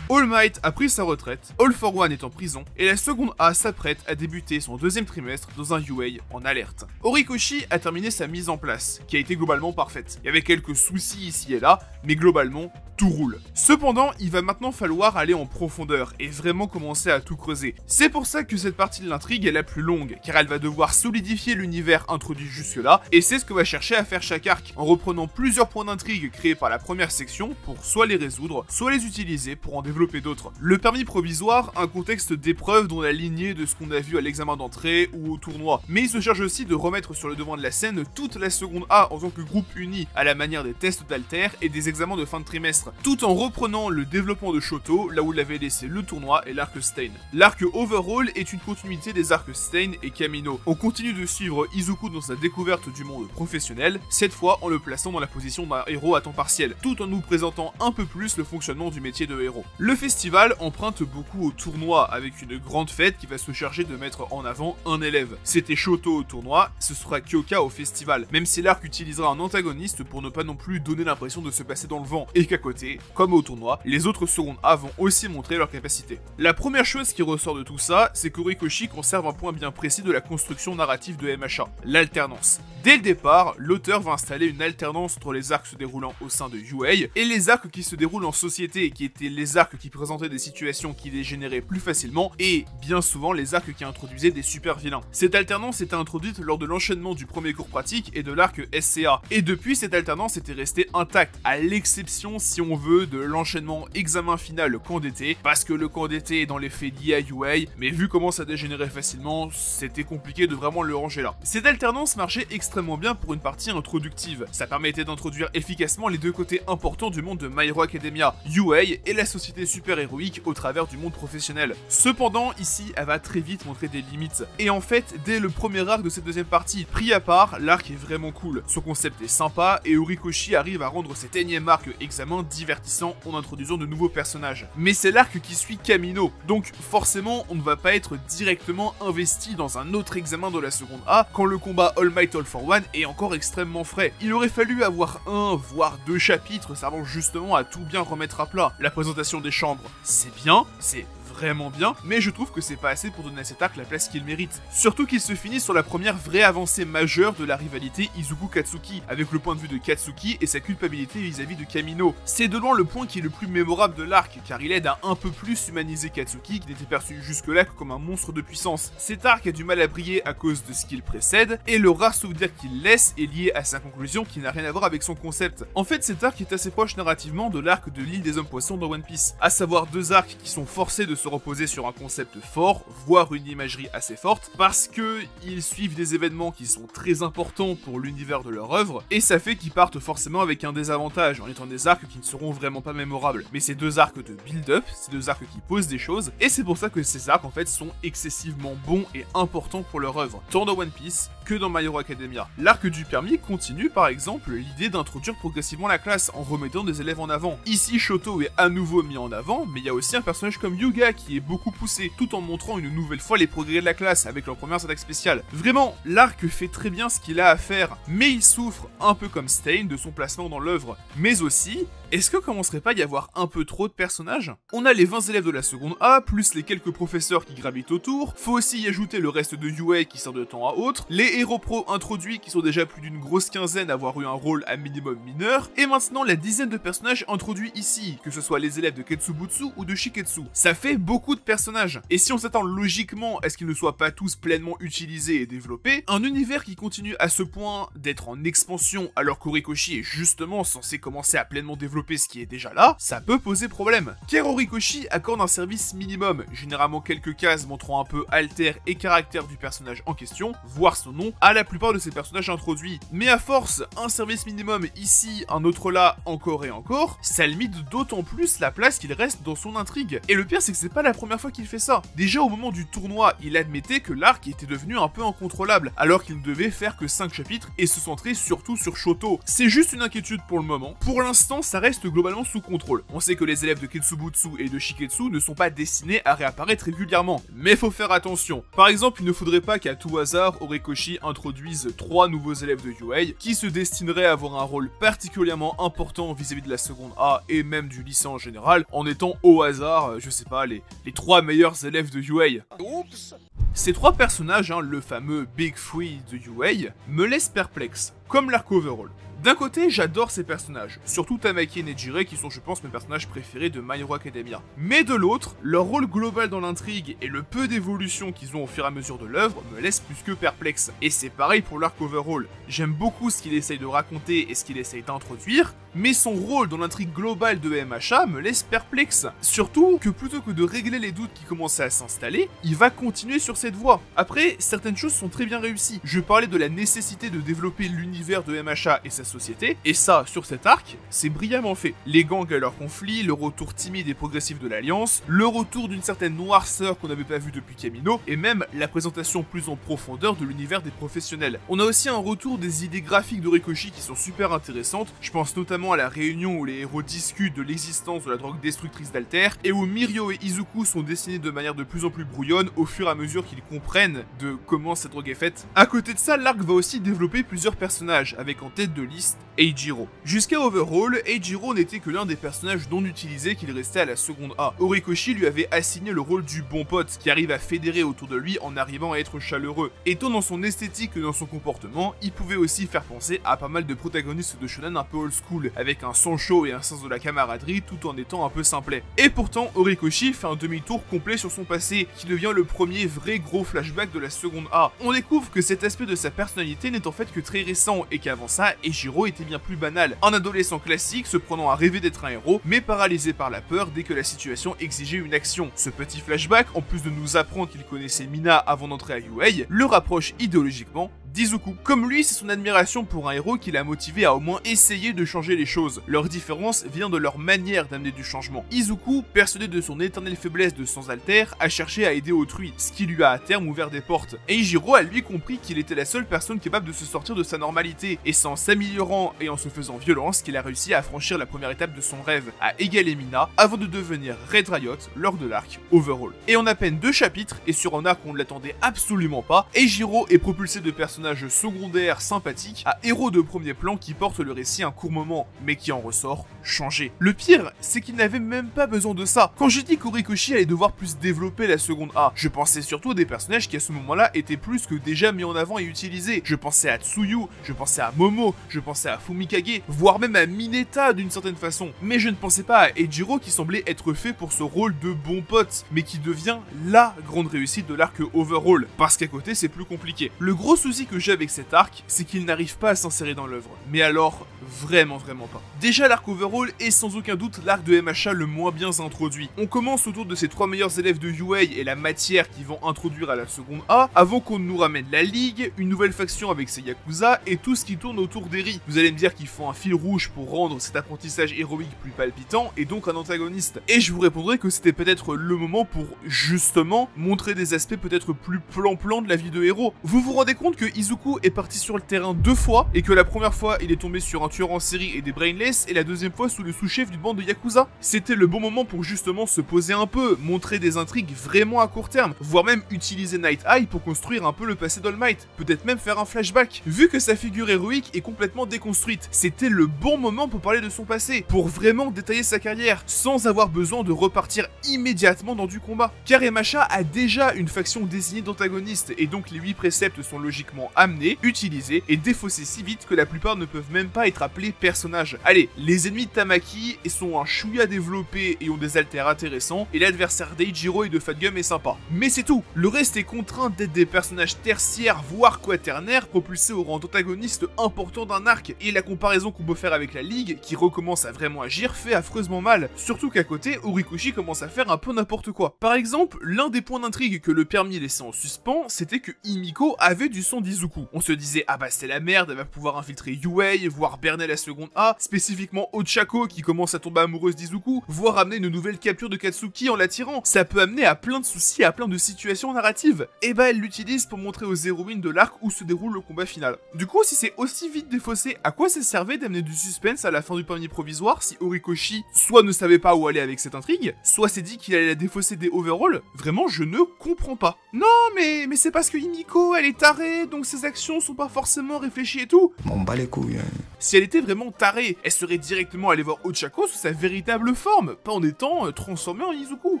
All Might a pris sa retraite, All for One est en prison, et la seconde A s'apprête à débuter son deuxième trimestre dans un UA en alerte. Horikoshi a terminé sa mise en place, qui a été globalement parfaite. Il y avait quelques soucis ici et là, mais globalement, tout roule. Cependant, il va maintenant falloir aller en profondeur, et vraiment commencer à tout creuser. C'est pour ça que cette partie de l'intrigue est la plus longue, car elle va devoir solidifier l'univers introduit jusque-là, et c'est ce que va chercher à faire chaque arc, en reprenant plusieurs points d'intrigue créés par la première section, pour soit les résoudre, soit les utiliser pour en développer d'autres. Le permis provisoire, un contexte d'épreuve dans la lignée de ce qu'on a vu à l'examen d'entrée ou au tournoi, mais il se charge aussi de remettre sur le devant de la scène toute la seconde A en tant que groupe uni, à la manière des tests d'alter et des examens de fin de trimestre, tout en reprenant le développement de Shoto, là où il avait laissé le tournoi et l'arc Stain. L'arc Overall est une continuité des arcs Stain et Kamino. On continue de suivre Izuku dans sa découverte du monde professionnel, cette fois en le plaçant dans la position d'un héros à temps partiel, tout en nous présentant un peu plus le fonctionnement du métier de héros. Le festival emprunte beaucoup au tournoi, avec une grande fête qui va se charger de mettre en avant un élève. C'était Shoto au tournoi, ce sera Kyoka au festival, même si l'arc utilisera un antagoniste pour ne pas non plus donner l'impression de se passer dans le vent, et qu'à côté, comme au tournoi, les autres secondes A vont aussi montrer leur capacité. La première chose qui ressort de tout ça, c'est qu'Horikoshi conserve un point bien précis de la construction narrative de MHA, l'alternance. Dès le départ, l'auteur va installer une alternance entre les arcs se déroulant au sein de UA et les arcs qui se déroulent en société, qui étaient les arcs qui présentaient des situations qui dégénéraient plus facilement, et bien souvent les arcs qui introduisaient des super vilains. Cette alternance était introduite lors de l'enchaînement du premier cours pratique et de l'arc SCA, et depuis cette alternance était restée intacte, à l'exception, si on veut, de l'enchaînement examen final camp d'été, parce que le camp d'été est dans les faits lié à UA, mais vu comment ça dégénérait facilement, c'était compliqué de vraiment le ranger là. Cette alternance marchait extrêmement bien pour une partie introductive, ça permettait d'introduire efficacement les deux côtés importants du monde de My Hero Academia, UA et la société super-héroïque au travers du monde professionnel. Cependant, ici, elle va très vite montrer des limites. Et en fait, dès le premier arc de cette deuxième partie, pris à part, l'arc est vraiment cool. Son concept est sympa, et Horikoshi arrive à rendre cet énième arc examen divertissant en introduisant de nouveaux personnages. Mais c'est l'arc qui suit Kamino, donc forcément, on ne va pas être directement investi dans un autre examen de la seconde A, quand le combat All Might All for One est encore extrêmement frais. Il aurait fallu avoir un, voire deux chapitres servant justement à tout bien remettre à plat. La présentation des chambres, c'est bien, c'est vraiment bien, mais je trouve que c'est pas assez pour donner à cet arc la place qu'il mérite. Surtout qu'il se finit sur la première vraie avancée majeure de la rivalité Izuku-Katsuki, avec le point de vue de Katsuki et sa culpabilité vis-à-vis de Kamino. C'est de loin le point qui est le plus mémorable de l'arc, car il aide à un peu plus humaniser Katsuki, qui n'était perçu jusque-là que comme un monstre de puissance. Cet arc a du mal à briller à cause de ce qu'il précède, et le rare souvenir qu'il laisse est lié à sa conclusion qui n'a rien à voir avec son concept. En fait, cet arc est assez proche narrativement de l'arc de l'île des hommes poissons dans One Piece, à savoir deux arcs qui sont forcés de se reposer sur un concept fort, voire une imagerie assez forte, parce que ils suivent des événements qui sont très importants pour l'univers de leur œuvre, et ça fait qu'ils partent forcément avec un désavantage, en étant des arcs qui ne seront vraiment pas mémorables. Mais c'est deux arcs de build-up, c'est deux arcs qui posent des choses, et c'est pour ça que ces arcs en fait sont excessivement bons et importants pour leur œuvre, tant dans One Piece que dans My Hero Academia. L'arc du permis continue par exemple l'idée d'introduire progressivement la classe en remettant des élèves en avant. Ici Shoto est à nouveau mis en avant, mais il y a aussi un personnage comme Yuga qui est beaucoup poussé, tout en montrant une nouvelle fois les progrès de la classe avec leurs premières attaques spéciales. Vraiment, l'arc fait très bien ce qu'il a à faire, mais il souffre, un peu comme Stain, de son placement dans l'œuvre, mais aussi est-ce que commencerait pas à y avoir un peu trop de personnages? On a les 20 élèves de la seconde A, plus les quelques professeurs qui gravitent autour, faut aussi y ajouter le reste de UA qui sort de temps à autre, les héros pro introduits qui sont déjà plus d'une grosse quinzaine à avoir eu un rôle à minimum mineur, et maintenant la dizaine de personnages introduits ici, que ce soit les élèves de Ketsubutsu ou de Shiketsu. Ça fait beaucoup de personnages, et si on s'attend logiquement à ce qu'ils ne soient pas tous pleinement utilisés et développés, un univers qui continue à ce point d'être en expansion alors qu'Horikoshi est justement censé commencer à pleinement développer ce qui est déjà là, ça peut poser problème. Car Horikoshi accorde un service minimum, généralement quelques cases montrant un peu alter et caractère du personnage en question, voire son nom, à la plupart de ces personnages introduits. Mais à force, un service minimum ici, un autre là, encore et encore, ça limite d'autant plus la place qu'il reste dans son intrigue. Et le pire c'est que c'est pas la première fois qu'il fait ça. Déjà au moment du tournoi, il admettait que l'arc était devenu un peu incontrôlable, alors qu'il ne devait faire que 5 chapitres et se centrer surtout sur Shoto. C'est juste une inquiétude pour le moment. Pour l'instant, ça reste globalement sous contrôle. On sait que les élèves de Ketsubutsu et de Shiketsu ne sont pas destinés à réapparaître régulièrement. Mais faut faire attention. Par exemple, il ne faudrait pas qu'à tout hasard, Horikoshi introduise 3 nouveaux élèves de UA qui se destineraient à avoir un rôle particulièrement important vis-à-vis de la seconde A et même du lycée en général, en étant au hasard, je sais pas, les 3 meilleurs élèves de UA. Oups. Ces 3 personnages, le fameux Big Three de UA, me laissent perplexe, comme l'arc overall. D'un côté, j'adore ces personnages, surtout Tamaki et Nejire qui sont je pense mes personnages préférés de My Hero Academia. Mais de l'autre, leur rôle global dans l'intrigue et le peu d'évolution qu'ils ont au fur et à mesure de l'œuvre me laissent plus que perplexe. Et c'est pareil pour l'arc overall. J'aime beaucoup ce qu'il essaye de raconter et ce qu'il essaye d'introduire, mais son rôle dans l'intrigue globale de MHA me laisse perplexe. Surtout que plutôt que de régler les doutes qui commençaient à s'installer, il va continuer sur cette voie. Après, certaines choses sont très bien réussies. Je parlais de la nécessité de développer l'univers de MHA et sa société, et ça, sur cet arc, c'est brillamment fait. Les gangs et leurs conflits, le retour timide et progressif de l'Alliance, le retour d'une certaine noirceur qu'on n'avait pas vue depuis Kamino, et même la présentation plus en profondeur de l'univers des professionnels. On a aussi un retour des idées graphiques de Horikoshi qui sont super intéressantes, je pense notamment à la réunion où les héros discutent de l'existence de la drogue destructrice d'Alter, et où Mirio et Izuku sont dessinés de manière de plus en plus brouillonne au fur et à mesure qu'ils comprennent de comment cette drogue est faite. À côté de ça, l'arc va aussi développer plusieurs personnages, avec en tête de liste Eijiro. Jusqu'à Overhaul, Eijiro n'était que l'un des personnages non utilisés qu'il restait à la seconde A. Horikoshi lui avait assigné le rôle du bon pote, qui arrive à fédérer autour de lui en arrivant à être chaleureux. Et tant dans son esthétique que dans son comportement, il pouvait aussi faire penser à pas mal de protagonistes de shonen un peu old school, avec un sang chaud et un sens de la camaraderie tout en étant un peu simplet. Et pourtant, Horikoshi fait un demi-tour complet sur son passé, qui devient le premier vrai gros flashback de la seconde A. On découvre que cet aspect de sa personnalité n'est en fait que très récent, et qu'avant ça, Eijiro était bien plus banal. Un adolescent classique se prenant à rêver d'être un héros, mais paralysé par la peur dès que la situation exigeait une action. Ce petit flashback, en plus de nous apprendre qu'il connaissait Mina avant d'entrer à UA, le rapproche idéologiquement d'Izuku. Comme lui, c'est son admiration pour un héros qui l'a motivé à au moins essayer de changer les choses. Leur différence vient de leur manière d'amener du changement. Izuku, persuadé de son éternelle faiblesse de sans alter, a cherché à aider autrui, ce qui lui a à terme ouvert des portes. Eijiro a lui compris qu'il était la seule personne capable de se sortir de sa normalité, et c'est en s'améliorant et en se faisant violence qu'il a réussi à franchir la première étape de son rêve, à égaler Mina, avant de devenir Red Riot lors de l'arc Overhaul. Et en à peine 2 chapitres, et sur un arc où on ne l'attendait absolument pas, Eijiro est propulsé de personnages secondaires sympathiques à héros de premier plan qui portent le récit un court moment, mais qui en ressort changé. Le pire, c'est qu'il n'avait même pas besoin de ça. Quand j'ai dit qu'Horikoshi allait devoir plus développer la seconde A, je pensais surtout à des personnages qui à ce moment-là étaient plus que déjà mis en avant et utilisés. Je pensais à Tsuyu, je pensais à Momo, je pensais à Fumikage, voire même à Mineta d'une certaine façon. Mais je ne pensais pas à Eijiro qui semblait être fait pour ce rôle de bon pote, mais qui devient la grande réussite de l'arc Overhaul, parce qu'à côté c'est plus compliqué. Le gros souci que j'ai avec cet arc, c'est qu'il n'arrive pas à s'insérer dans l'œuvre. Mais alors, vraiment pas. Déjà l'arc Overhaul est sans aucun doute l'arc de MHA le moins bien introduit. On commence autour de ses 3 meilleurs élèves de UA et la matière qu'ils vont introduire à la seconde A, avant qu'on nous ramène la Ligue, une nouvelle faction avec ses Yakuza, et tout ce qui tourne autour d'Eri. Vous allez me dire qu'il faut un fil rouge pour rendre cet apprentissage héroïque plus palpitant, et donc un antagoniste. Et je vous répondrai que c'était peut-être le moment pour, justement, montrer des aspects peut-être plus plan-plan de la vie de héros. Vous vous rendez compte que qu'Izuku est parti sur le terrain 2 fois, et que la première fois il est tombé sur un tueur en série et des brainless, et la deuxième fois sous le sous-chef d'une bande de Yakuza. C'était le bon moment pour justement se poser un peu, montrer des intrigues vraiment à court terme, voire même utiliser Night Eye pour construire un peu le passé d'All Might, peut-être même faire un flashback. Vu que sa figure héroïque est complètement déconstruite, c'était le bon moment pour parler de son passé, pour vraiment détailler sa carrière, sans avoir besoin de repartir immédiatement dans du combat. Car Emacha a déjà une faction désignée d'antagoniste, et donc les 8 préceptes sont logiquement amenés, utilisés et défaussés si vite que la plupart ne peuvent même pas être appelés personnages. Allez, les ennemis de Tamaki sont un chouïa développé et ont des alters intéressants, et l'adversaire d'Eiichiro et de Fat Gum est sympa. Mais c'est tout, le reste est contraint d'être des personnages tertiaires voire quaternaires propulsés au rang d'antagoniste important d'un arc, et la comparaison qu'on peut faire avec la Ligue, qui recommence à vraiment agir, fait affreusement mal, surtout qu'à côté, Horikoshi commence à faire un peu n'importe quoi. Par exemple, l'un des points d'intrigue que le permis laissait en suspens, c'était que Himiko avait du sang d'Izuku. On se disait, ah bah c'est la merde, elle va pouvoir infiltrer Yuei, voire berner la seconde A, spécifiquement Ochako qui commence à tomber amoureuse d'Izuku, voire amener une nouvelle capture de Katsuki en l'attirant. Ça peut amener à plein de soucis, à plein de situations narratives. Et bah elle l'utilise pour montrer aux héroïnes de l'arc où se déroule le combat final. Du coup, si c'est aussi vite défaussé, à quoi ça servait d'amener du suspense à la fin du permis provisoire si Horikoshi soit ne savait pas où aller avec cette intrigue, soit s'est dit qu'il allait la défausser des overalls? Vraiment, je ne comprends pas. Non, mais c'est parce que Himiko, elle est tarée, donc ses actions sont pas forcément réfléchies et tout. M'en bat les couilles. Si elle était vraiment tarée, elle serait directement allée voir Ochako sous sa véritable forme, pas en étant transformée en Izuku.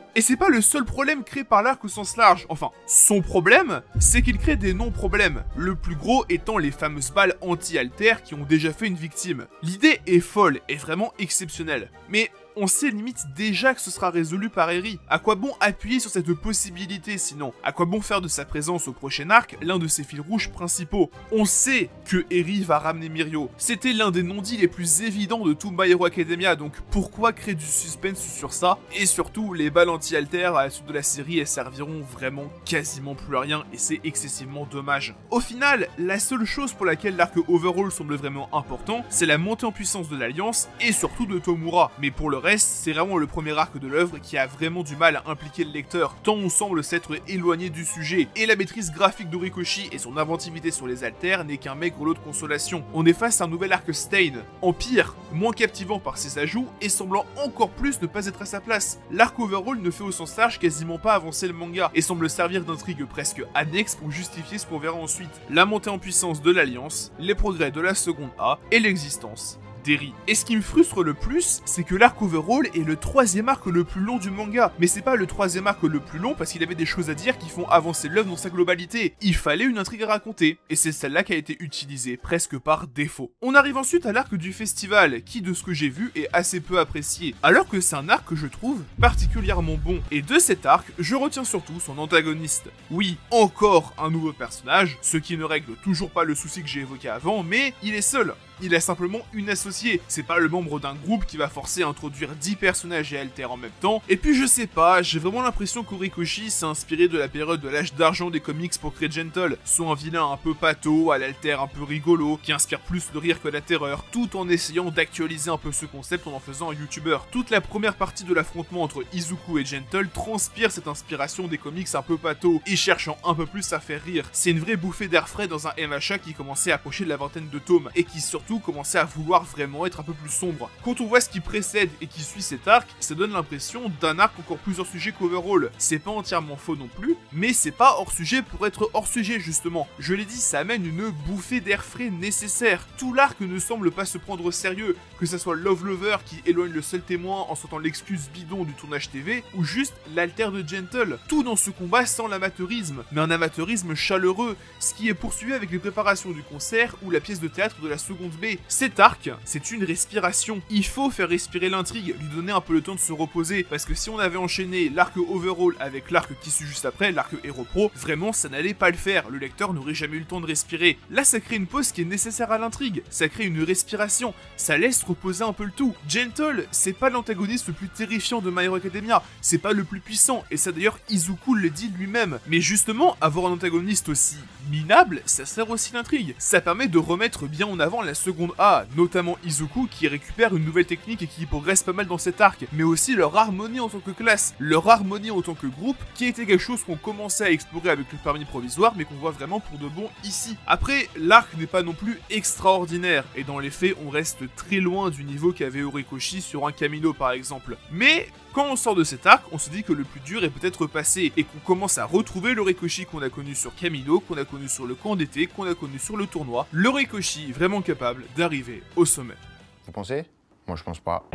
Et c'est pas le seul problème créé par l'arc au sens large. Enfin, son problème, c'est qu'il crée des non-problèmes. Le plus gros étant les fameuses balles anti-alter qui ont déjà fait une victime. L'idée est folle et vraiment exceptionnelle. Mais on sait limite déjà que ce sera résolu par Eri. À quoi bon appuyer sur cette possibilité sinon? À quoi bon faire de sa présence au prochain arc l'un de ses fils rouges principaux? On sait que Eri va ramener Mirio. C'était l'un des non-dits les plus évidents de tout My Hero Academia, donc pourquoi créer du suspense sur ça? Et surtout, les balles anti-alter à la suite de la série, elles serviront vraiment quasiment plus à rien et c'est excessivement dommage. Au final, la seule chose pour laquelle l'arc Overall semble vraiment important, c'est la montée en puissance de l'Alliance et surtout de Tomura. Mais pour le reste, c'est vraiment le premier arc de l'œuvre qui a vraiment du mal à impliquer le lecteur, tant on semble s'être éloigné du sujet, et la maîtrise graphique d'Horikoshi et son inventivité sur les alters n'est qu'un maigre lot de consolation. On est face à un nouvel arc Stain, en pire, moins captivant par ses ajouts, et semblant encore plus ne pas être à sa place. L'arc Overall ne fait au sens large quasiment pas avancer le manga, et semble servir d'intrigue presque annexe pour justifier ce qu'on verra ensuite. La montée en puissance de l'Alliance, les progrès de la seconde A, et l'existence d'Eri. Et ce qui me frustre le plus, c'est que l'arc Overall est le troisième arc le plus long du manga. Mais c'est pas le troisième arc le plus long parce qu'il avait des choses à dire qui font avancer l'œuvre dans sa globalité. Il fallait une intrigue à raconter, et c'est celle-là qui a été utilisée presque par défaut. On arrive ensuite à l'arc du festival, qui de ce que j'ai vu est assez peu apprécié, alors que c'est un arc que je trouve particulièrement bon. Et de cet arc, je retiens surtout son antagoniste. Oui, encore un nouveau personnage, ce qui ne règle toujours pas le souci que j'ai évoqué avant, mais il est seul. Il a simplement une associée, c'est pas le membre d'un groupe qui va forcer à introduire 10 personnages et alter en même temps. Et puis je sais pas, j'ai vraiment l'impression qu'Horikoshi s'est inspiré de la période de l'âge d'argent des comics pour créer Gentle, soit un vilain un peu pâteau, à l'alter un peu rigolo, qui inspire plus le rire que la terreur, tout en essayant d'actualiser un peu ce concept en faisant un youtubeur. Toute la première partie de l'affrontement entre Izuku et Gentle transpire cette inspiration des comics un peu pâteau, et cherchant un peu plus à faire rire. C'est une vraie bouffée d'air frais dans un MHA qui commençait à approcher de la vingtaine de tomes, et qui surtout commençait à vouloir vraiment être un peu plus sombre. Quand on voit ce qui précède et qui suit cet arc, ça donne l'impression d'un arc encore plus hors sujet qu'Overall. C'est pas entièrement faux non plus, mais c'est pas hors sujet pour être hors sujet justement. Je l'ai dit, ça amène une bouffée d'air frais nécessaire. Tout l'arc ne semble pas se prendre au sérieux, que ça soit Love Lover qui éloigne le seul témoin en sortant l'excuse bidon du tournage TV, ou juste l'alter de Gentle. Tout dans ce combat sans l'amateurisme, mais un amateurisme chaleureux, ce qui est poursuivi avec les préparations du concert ou la pièce de théâtre de la seconde B. Cet arc, c'est une respiration. Il faut faire respirer l'intrigue, lui donner un peu le temps de se reposer, parce que si on avait enchaîné l'arc Overall avec l'arc qui suit juste après, l'arc Hero Pro, vraiment ça n'allait pas le faire, le lecteur n'aurait jamais eu le temps de respirer. Là ça crée une pause qui est nécessaire à l'intrigue, ça crée une respiration, ça laisse reposer un peu le tout. Gentle, c'est pas l'antagoniste le plus terrifiant de My Hero Academia, c'est pas le plus puissant, et ça d'ailleurs Izuku le dit lui-même. Mais justement, avoir un antagoniste aussi minable, ça sert aussi l'intrigue. Ça permet de remettre bien en avant la seconde A, notamment Izuku qui récupère une nouvelle technique et qui progresse pas mal dans cet arc, mais aussi leur harmonie en tant que classe, leur harmonie en tant que groupe, qui était quelque chose qu'on commençait à explorer avec le permis provisoire, mais qu'on voit vraiment pour de bon ici. Après, l'arc n'est pas non plus extraordinaire, et dans les faits, on reste très loin du niveau qu'avait Horikoshi sur un Kamino par exemple. Mais quand on sort de cet arc, on se dit que le plus dur est peut-être passé, et qu'on commence à retrouver l'Horikoshi qu'on a connu sur Kamino, qu'on a connu sur le camp d'été, qu'on a connu sur le tournoi, l'Horikoshi vraiment capable d'arriver au sommet. Vous pensez? Moi je pense pas.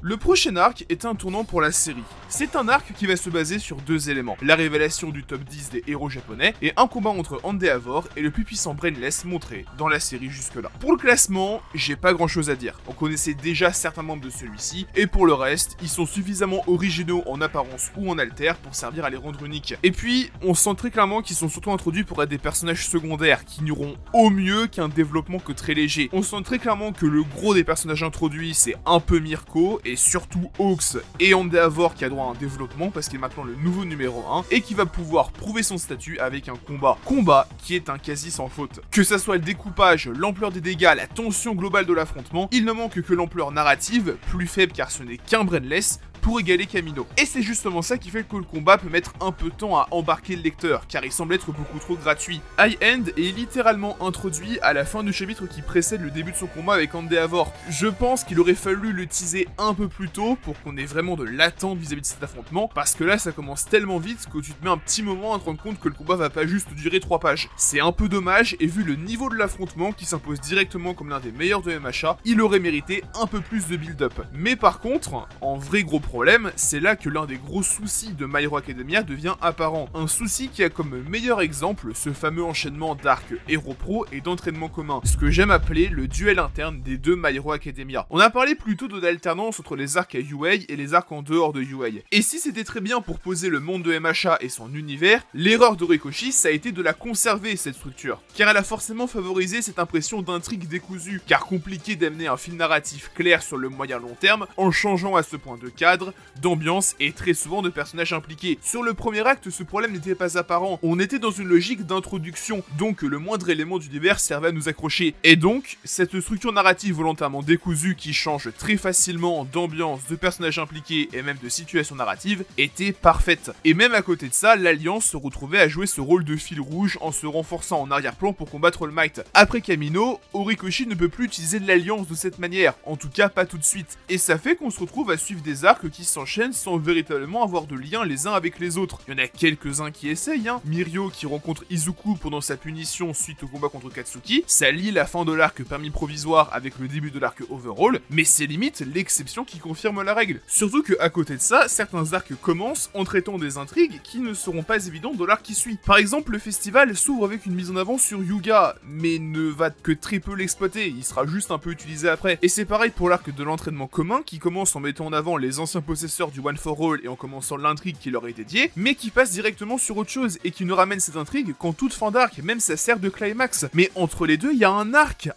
Le prochain arc est un tournant pour la série. C'est un arc qui va se baser sur deux éléments, la révélation du top 10 des héros japonais et un combat entre Endeavor et le plus puissant Brainless montré dans la série jusque-là. Pour le classement, j'ai pas grand chose à dire, on connaissait déjà certains membres de celui-ci, et pour le reste, ils sont suffisamment originaux en apparence ou en alter pour servir à les rendre uniques. Et puis, on sent très clairement qu'ils sont surtout introduits pour être des personnages secondaires, qui n'auront au mieux qu'un développement que très léger. On sent très clairement que le gros des personnages introduits, c'est un peu Mirko, et surtout Hawks et Endeavor qui a droit à un développement parce qu'il est maintenant le nouveau numéro 1 et qui va pouvoir prouver son statut avec un combat qui est un quasi sans faute. Que ça soit le découpage, l'ampleur des dégâts, la tension globale de l'affrontement, il ne manque que l'ampleur narrative, plus faible car ce n'est qu'un Brainless, pour égaler Kamino. Et c'est justement ça qui fait que le combat peut mettre un peu de temps à embarquer le lecteur, car il semble être beaucoup trop gratuit. High End est littéralement introduit à la fin du chapitre qui précède le début de son combat avec Endeavor. Je pense qu'il aurait fallu le teaser un peu plus tôt pour qu'on ait vraiment de l'attente vis-à-vis de cet affrontement, parce que là ça commence tellement vite que tu te mets un petit moment à te rendre compte que le combat va pas juste durer 3 pages. C'est un peu dommage, et vu le niveau de l'affrontement qui s'impose directement comme l'un des meilleurs de MHA, il aurait mérité un peu plus de build-up. Mais par contre, en vrai gros problème, c'est là que l'un des gros soucis de My Hero Academia devient apparent. Un souci qui a comme meilleur exemple ce fameux enchaînement d'arcs héros pro et d'entraînement commun, ce que j'aime appeler le duel interne des deux My Hero Academia. On a parlé plutôt d'alternance entre les arcs à UA et les arcs en dehors de UA. Et si c'était très bien pour poser le monde de MHA et son univers, l'erreur d'Horikoshi ça a été de la conserver cette structure, car elle a forcément favorisé cette impression d'intrigue décousue, car compliqué d'amener un fil narratif clair sur le moyen long terme en changeant à ce point de cadre, d'ambiance et très souvent de personnages impliqués. Sur le premier acte, ce problème n'était pas apparent. On était dans une logique d'introduction, donc le moindre élément d'univers servait à nous accrocher. Et donc, cette structure narrative volontairement décousue qui change très facilement d'ambiance, de personnages impliqués et même de situation narrative était parfaite. Et même à côté de ça, l'Alliance se retrouvait à jouer ce rôle de fil rouge en se renforçant en arrière-plan pour combattre All Might. Après Kamino, Horikoshi ne peut plus utiliser de l'Alliance de cette manière, en tout cas pas tout de suite. Et ça fait qu'on se retrouve à suivre des arcs qui s'enchaînent sans véritablement avoir de lien les uns avec les autres. Il y en a quelques-uns qui essayent, Mirio qui rencontre Izuku pendant sa punition suite au combat contre Katsuki, ça lie la fin de l'arc permis provisoire avec le début de l'arc overall, mais c'est limite l'exception qui confirme la règle. Surtout que à côté de ça, certains arcs commencent en traitant des intrigues qui ne seront pas évidentes dans l'arc qui suit. Par exemple, le festival s'ouvre avec une mise en avant sur Yuga, mais ne va que très peu l'exploiter, il sera juste un peu utilisé après. Et c'est pareil pour l'arc de l'entraînement commun qui commence en mettant en avant les anciens possesseurs du One for All et en commençant l'intrigue qui leur est dédiée, mais qui passe directement sur autre chose et qui ne ramène cette intrigue qu'en toute fin d'arc, même ça sert de climax. Mais entre les deux, il y a un arc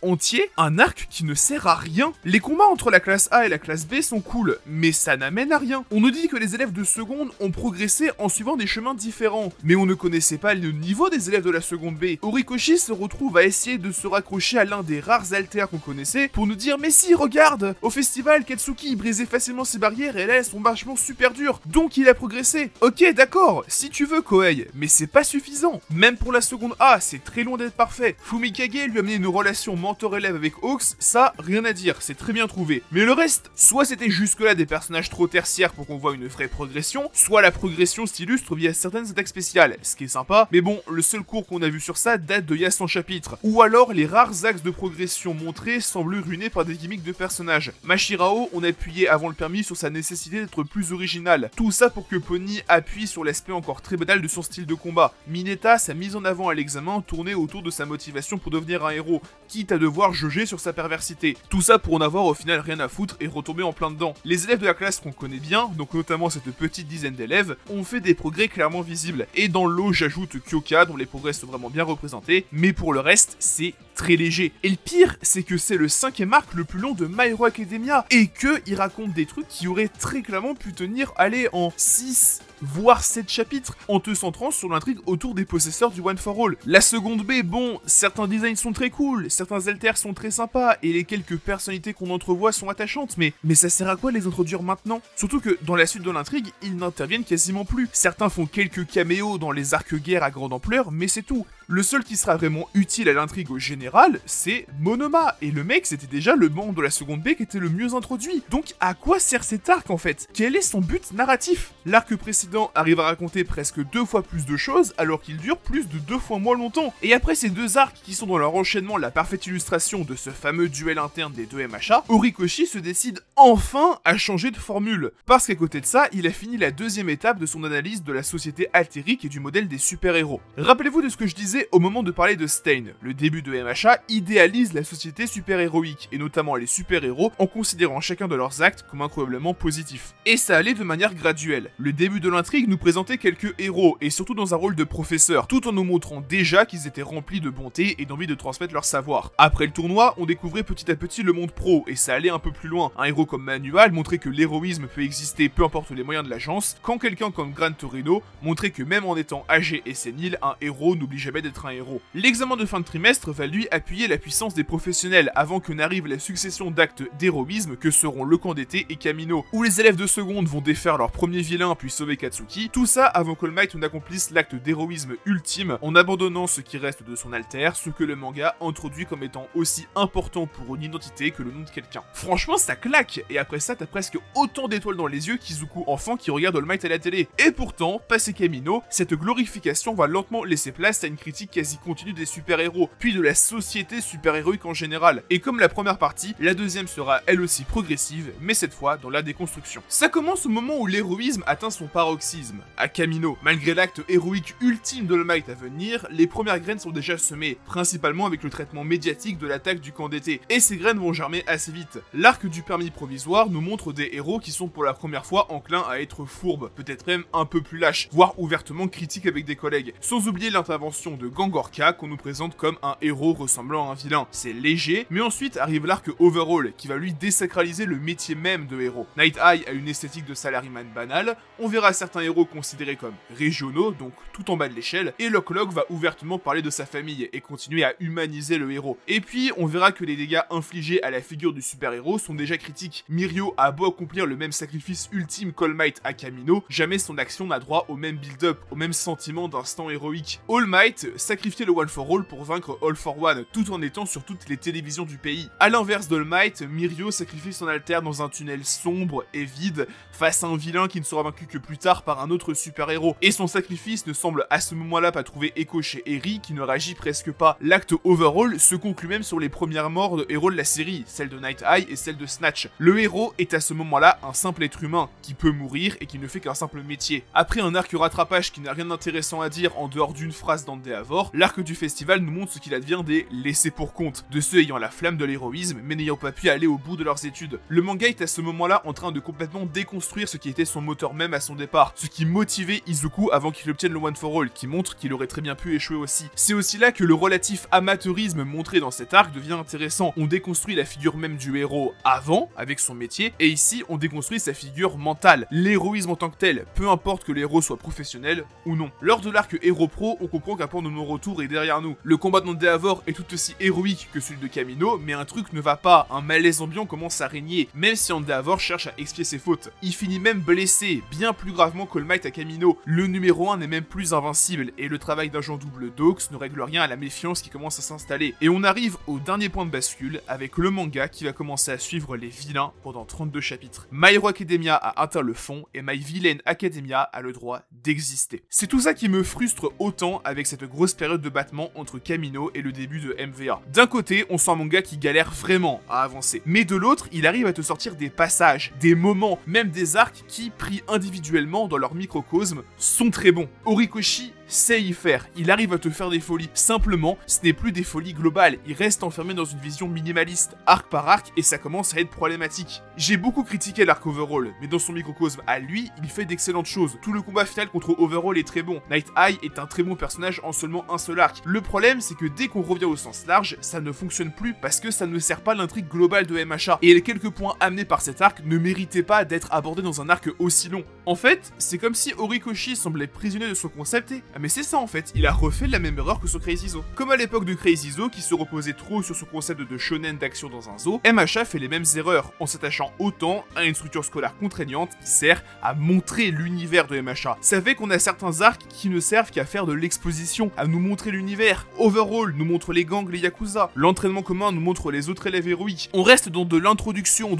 entier, un arc qui ne sert à rien. Les combats entre la classe A et la classe B sont cool, mais ça n'amène à rien. On nous dit que les élèves de seconde ont progressé en suivant des chemins différents, mais on ne connaissait pas le niveau des élèves de la seconde B. Horikoshi se retrouve à essayer de se raccrocher à l'un des rares alters qu'on connaissait pour nous dire mais si, regarde, au festival, Katsuki brisait facilement ses barrières et là elles sont vachement super dures, donc il a progressé. Ok, d'accord, si tu veux Koei, mais c'est pas suffisant. Même pour la seconde A, c'est très loin d'être parfait. Fumikage lui a mené une relation mentor-élève avec Hawks, ça, rien à dire, c'est très bien trouvé. Mais le reste, soit c'était jusque-là des personnages trop tertiaires pour qu'on voit une vraie progression, soit la progression s'illustre via certaines attaques spéciales, ce qui est sympa, mais bon, le seul cours qu'on a vu sur ça date de il y a 100 chapitres. Ou alors, les rares axes de progression montrés semblent ruinés par des gimmicks de personnages. Mashirao, on appuyait avant le permis sur sa nécessité d'être plus original. Tout ça pour que Pony appuie sur l'aspect encore très banal de son style de combat. Mineta, sa mise en avant à l'examen tournait autour de sa motivation pour devenir un héros, quitte à devoir jauger sur sa perversité. Tout ça pour en avoir au final rien à foutre et retomber en plein dedans. Les élèves de la classe qu'on connaît bien, donc notamment cette petite dizaine d'élèves, ont fait des progrès clairement visibles. Et dans le lot, j'ajoute Kyoka, dont les progrès sont vraiment bien représentés, mais pour le reste, c'est très léger. Et le pire, c'est que c'est le 5e arc le plus long de My Hero Academia, et que il raconte des trucs qui auraient très clairement pu tenir, aller en 6, voire 7 chapitres, en te centrant sur l'intrigue autour des possesseurs du One for All. La seconde B, bon, certains designs sont très cool, certains alters sont très sympas, et les quelques personnalités qu'on entrevoit sont attachantes, mais ça sert à quoi de les introduire maintenant? Surtout que dans la suite de l'intrigue, ils n'interviennent quasiment plus. Certains font quelques caméos dans les arcs guerre à grande ampleur, mais c'est tout. Le seul qui sera vraiment utile à l'intrigue au général, c'est Monoma, et le mec c'était déjà le membre de la seconde B qui était le mieux introduit. Donc à quoi sert cet arc en fait? Quel est son but narratif? L'arc précédent arrive à raconter presque 2 fois plus de choses alors qu'il dure plus de 2 fois moins longtemps. Et après ces deux arcs qui sont dans leur enchaînement la parfaite illustration de ce fameux duel interne des deux MHA, Horikoshi se décide enfin à changer de formule. Parce qu'à côté de ça, il a fini la deuxième étape de son analyse de la société altérique et du modèle des super-héros. Rappelez-vous de ce que je disais au moment de parler de Stain. Le début de MHA idéalise la société super-héroïque, et notamment les super-héros, en considérant chacun de leurs actes comme incroyablement positifs. Et ça allait de manière graduelle. Le début de l'intrigue nous présentait quelques héros, et surtout dans un rôle de professeur, tout en nous montrant déjà qu'ils étaient remplis de bonté et d'envie de transmettre leur savoir. Après le tournoi, on découvrait petit à petit le monde pro, et ça allait un peu plus loin. Un héros comme Manual montrait que l'héroïsme peut exister peu importe les moyens de l'agence, quand quelqu'un comme Gran Torino montrait que même en étant âgé et sénile, un héros n'oublie jamais d'être un héros. L'examen de fin de trimestre va lui appuyer la puissance des professionnels avant que n'arrive la succession d'actes d'héroïsme que seront le camp d'été et Kamino, où les élèves de seconde vont défaire leur premier vilain puis sauver Katsuki, tout ça avant qu'All Might n'accomplisse l'acte d'héroïsme ultime en abandonnant ce qui reste de son alter, ce que le manga introduit comme étant aussi important pour une identité que le nom de quelqu'un. Franchement ça claque, et après ça t'as presque autant d'étoiles dans les yeux qu'Izuku enfant qui regarde All Might à la télé. Et pourtant, passé Kamino, cette glorification va lentement laisser place à une critique quasi continue des super-héros, puis de la société super-héroïque en général. Et comme la première partie, la deuxième sera elle aussi progressive, mais cette fois dans la déconstruction. Ça commence au moment où l'héroïsme atteint son paroxysme, à Kamino. Malgré l'acte héroïque ultime de All Might à venir, les premières graines sont déjà semées, principalement avec le traitement médiatique de l'attaque du camp d'été, et ces graines vont germer assez vite. L'arc du permis provisoire nous montre des héros qui sont pour la première fois enclins à être fourbes, peut-être même un peu plus lâches, voire ouvertement critiques avec des collègues, sans oublier l'intervention de Gangorka qu'on nous présente comme un héros ressemblant à un vilain. C'est léger, mais ensuite arrive l'arc Overhaul qui va lui désacraliser le métier même de héros. Night Eye a une esthétique de salaryman banal, on verra certains héros considérés comme régionaux, donc tout en bas de l'échelle, et Lock-Log va ouvertement parler de sa famille et continuer à humaniser le héros. Et puis on verra que les dégâts infligés à la figure du super-héros sont déjà critiques. Mirio a beau accomplir le même sacrifice ultime qu'All Might à Kamino, jamais son action n'a droit au même build-up, au même sentiment d'instant héroïque. All Might sacrifiait le One for All pour vaincre All for One, tout en étant sur toutes les télévisions du pays. A l'inverse d'All Might, Mirio sacrifie son alter dans un tunnel sombre et vide, face à un vilain qui ne sera vaincu que plus tard par un autre super-héros. Et son sacrifice ne semble à ce moment-là pas trouver écho chez Eri, qui ne réagit presque pas. L'acte Overhaul se conclut même sur les premières morts de héros de la série, celle de Night Eye et celle de Snatch. Le héros est à ce moment-là un simple être humain, qui peut mourir et qui ne fait qu'un simple métier. Après un arc rattrapage qui n'a rien d'intéressant à dire en dehors d'une phrase d'Andeavor, l'arc du festival nous montre ce qu'il advient des laissés pour compte, de ceux ayant la flamme de l'héroïsme mais n'ayant pas pu aller au bout de leurs études. Le manga est à ce moment-là en train de complètement déconstruire ce qui était son moteur même à son départ, ce qui motivait Izuku avant qu'il obtienne le One for All, qui montre qu'il aurait très bien pu échouer aussi. C'est aussi là que le relatif amateurisme montré dans cet arc devient intéressant. On déconstruit la figure même du héros avant, avec son métier, et ici on déconstruit sa figure mentale, l'héroïsme en tant que tel, peu importe que l'héros soit professionnel ou non. Lors de l'arc Héros Pro, on comprend qu'un point de non-retour est derrière nous. Le combat d'Andeavor est tout aussi héroïque que celui de Kamino, mais un truc ne va pas, un malaise ambiant commence à régner, même si Andeavor cherche à expier ses fautes. Il finit même blessé, bien plus gravement qu'All Might à Kamino. Le numéro 1 n'est même plus invincible, et le travail d'agent double d'Ox ne règle rien à la méfiance qui commence à s'installer. Et on arrive au dernier point de bascule, avec le manga qui va commencer à suivre les vilains pendant 32 chapitres. My Hero Academia a atteint le fond, et My Villain Academia a le droit d'exister. C'est tout ça qui me frustre autant avec cette grosse période de battement entre Kamino et le début de MVA. D'un côté, on sent un manga qui galère vraiment à avancer, mais de l'autre, il arrive à te sortir des passages, des moments, même des arcs qui, pris individuellement dans leur microcosme, sont très bons. Horikoshi sait y faire, il arrive à te faire des folies. Simplement, ce n'est plus des folies globales, il reste enfermé dans une vision minimaliste, arc par arc, et ça commence à être problématique. J'ai beaucoup critiqué l'arc Overhaul, mais dans son microcosme à lui, il fait d'excellentes choses. Tout le combat final contre Overhaul est très bon. Night Eye est un très bon personnage en seulement un seul arc. Le problème, c'est que dès qu'on revient au sens large, ça ne fonctionne plus parce que ça ne sert pas l'intrigue globale de MHA. Et les quelques points amenés par cet arc ne méritaient pas d'être abordés dans un arc aussi long. En fait, c'est comme si Horikoshi semblait prisonnier de son concept et... Ah mais c'est ça en fait, il a refait la même erreur que sur Crazy Zoo. Comme à l'époque de Crazy Zoo, qui se reposait trop sur son concept de shonen d'action dans un zoo, MHA fait les mêmes erreurs, en s'attachant autant à une structure scolaire contraignante qui sert à montrer l'univers de MHA. Ça fait qu'on a certains arcs qui ne servent qu'à faire de l'exposition, à nous montrer l'univers. Overhaul nous montre les gangs, les yakuza. L'entraînement commun nous montre les autres élèves héroïques. On reste dans de l'introduction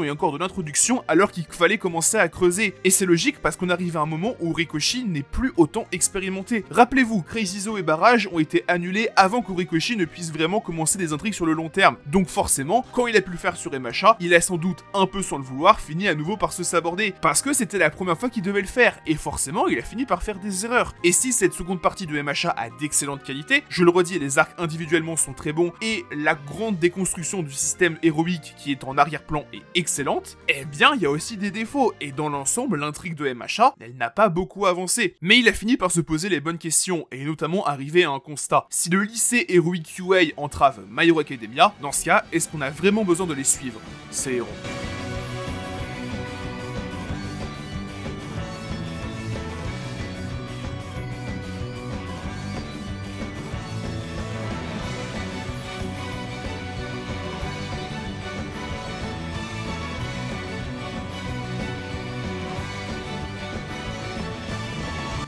et encore de l'introduction, alors qu'il fallait commencer à creuser. Et c'est logique parce qu'on arrive à un moment où Horikoshi n'est plus autant expérimenté. Rappelez-vous, Crazy Zoo et Barrage ont été annulés avant qu'Horikoshi ne puisse vraiment commencer des intrigues sur le long terme. Donc forcément, quand il a pu le faire sur MHA, il a sans doute un peu sans le vouloir fini à nouveau par se saborder. Parce que c'était la première fois qu'il devait le faire. Et forcément, il a fini par faire des erreurs. Et si cette seconde partie de MHA a d'excellentes qualités, je le redis, les arcs individuellement sont très bons et la grande déconstruction du système héroïque qui est en arrière-plan est excellente, eh bien il y a aussi des défauts, et dans l'ensemble, l'intrigue de MHA, elle n'a pas beaucoup avancé. Mais il a fini par se poser les bonnes questions, et notamment arriver à un constat. Si le lycée héroïque UA entrave My Hero Academia, dans ce cas, est-ce qu'on a vraiment besoin de les suivre, ces héros?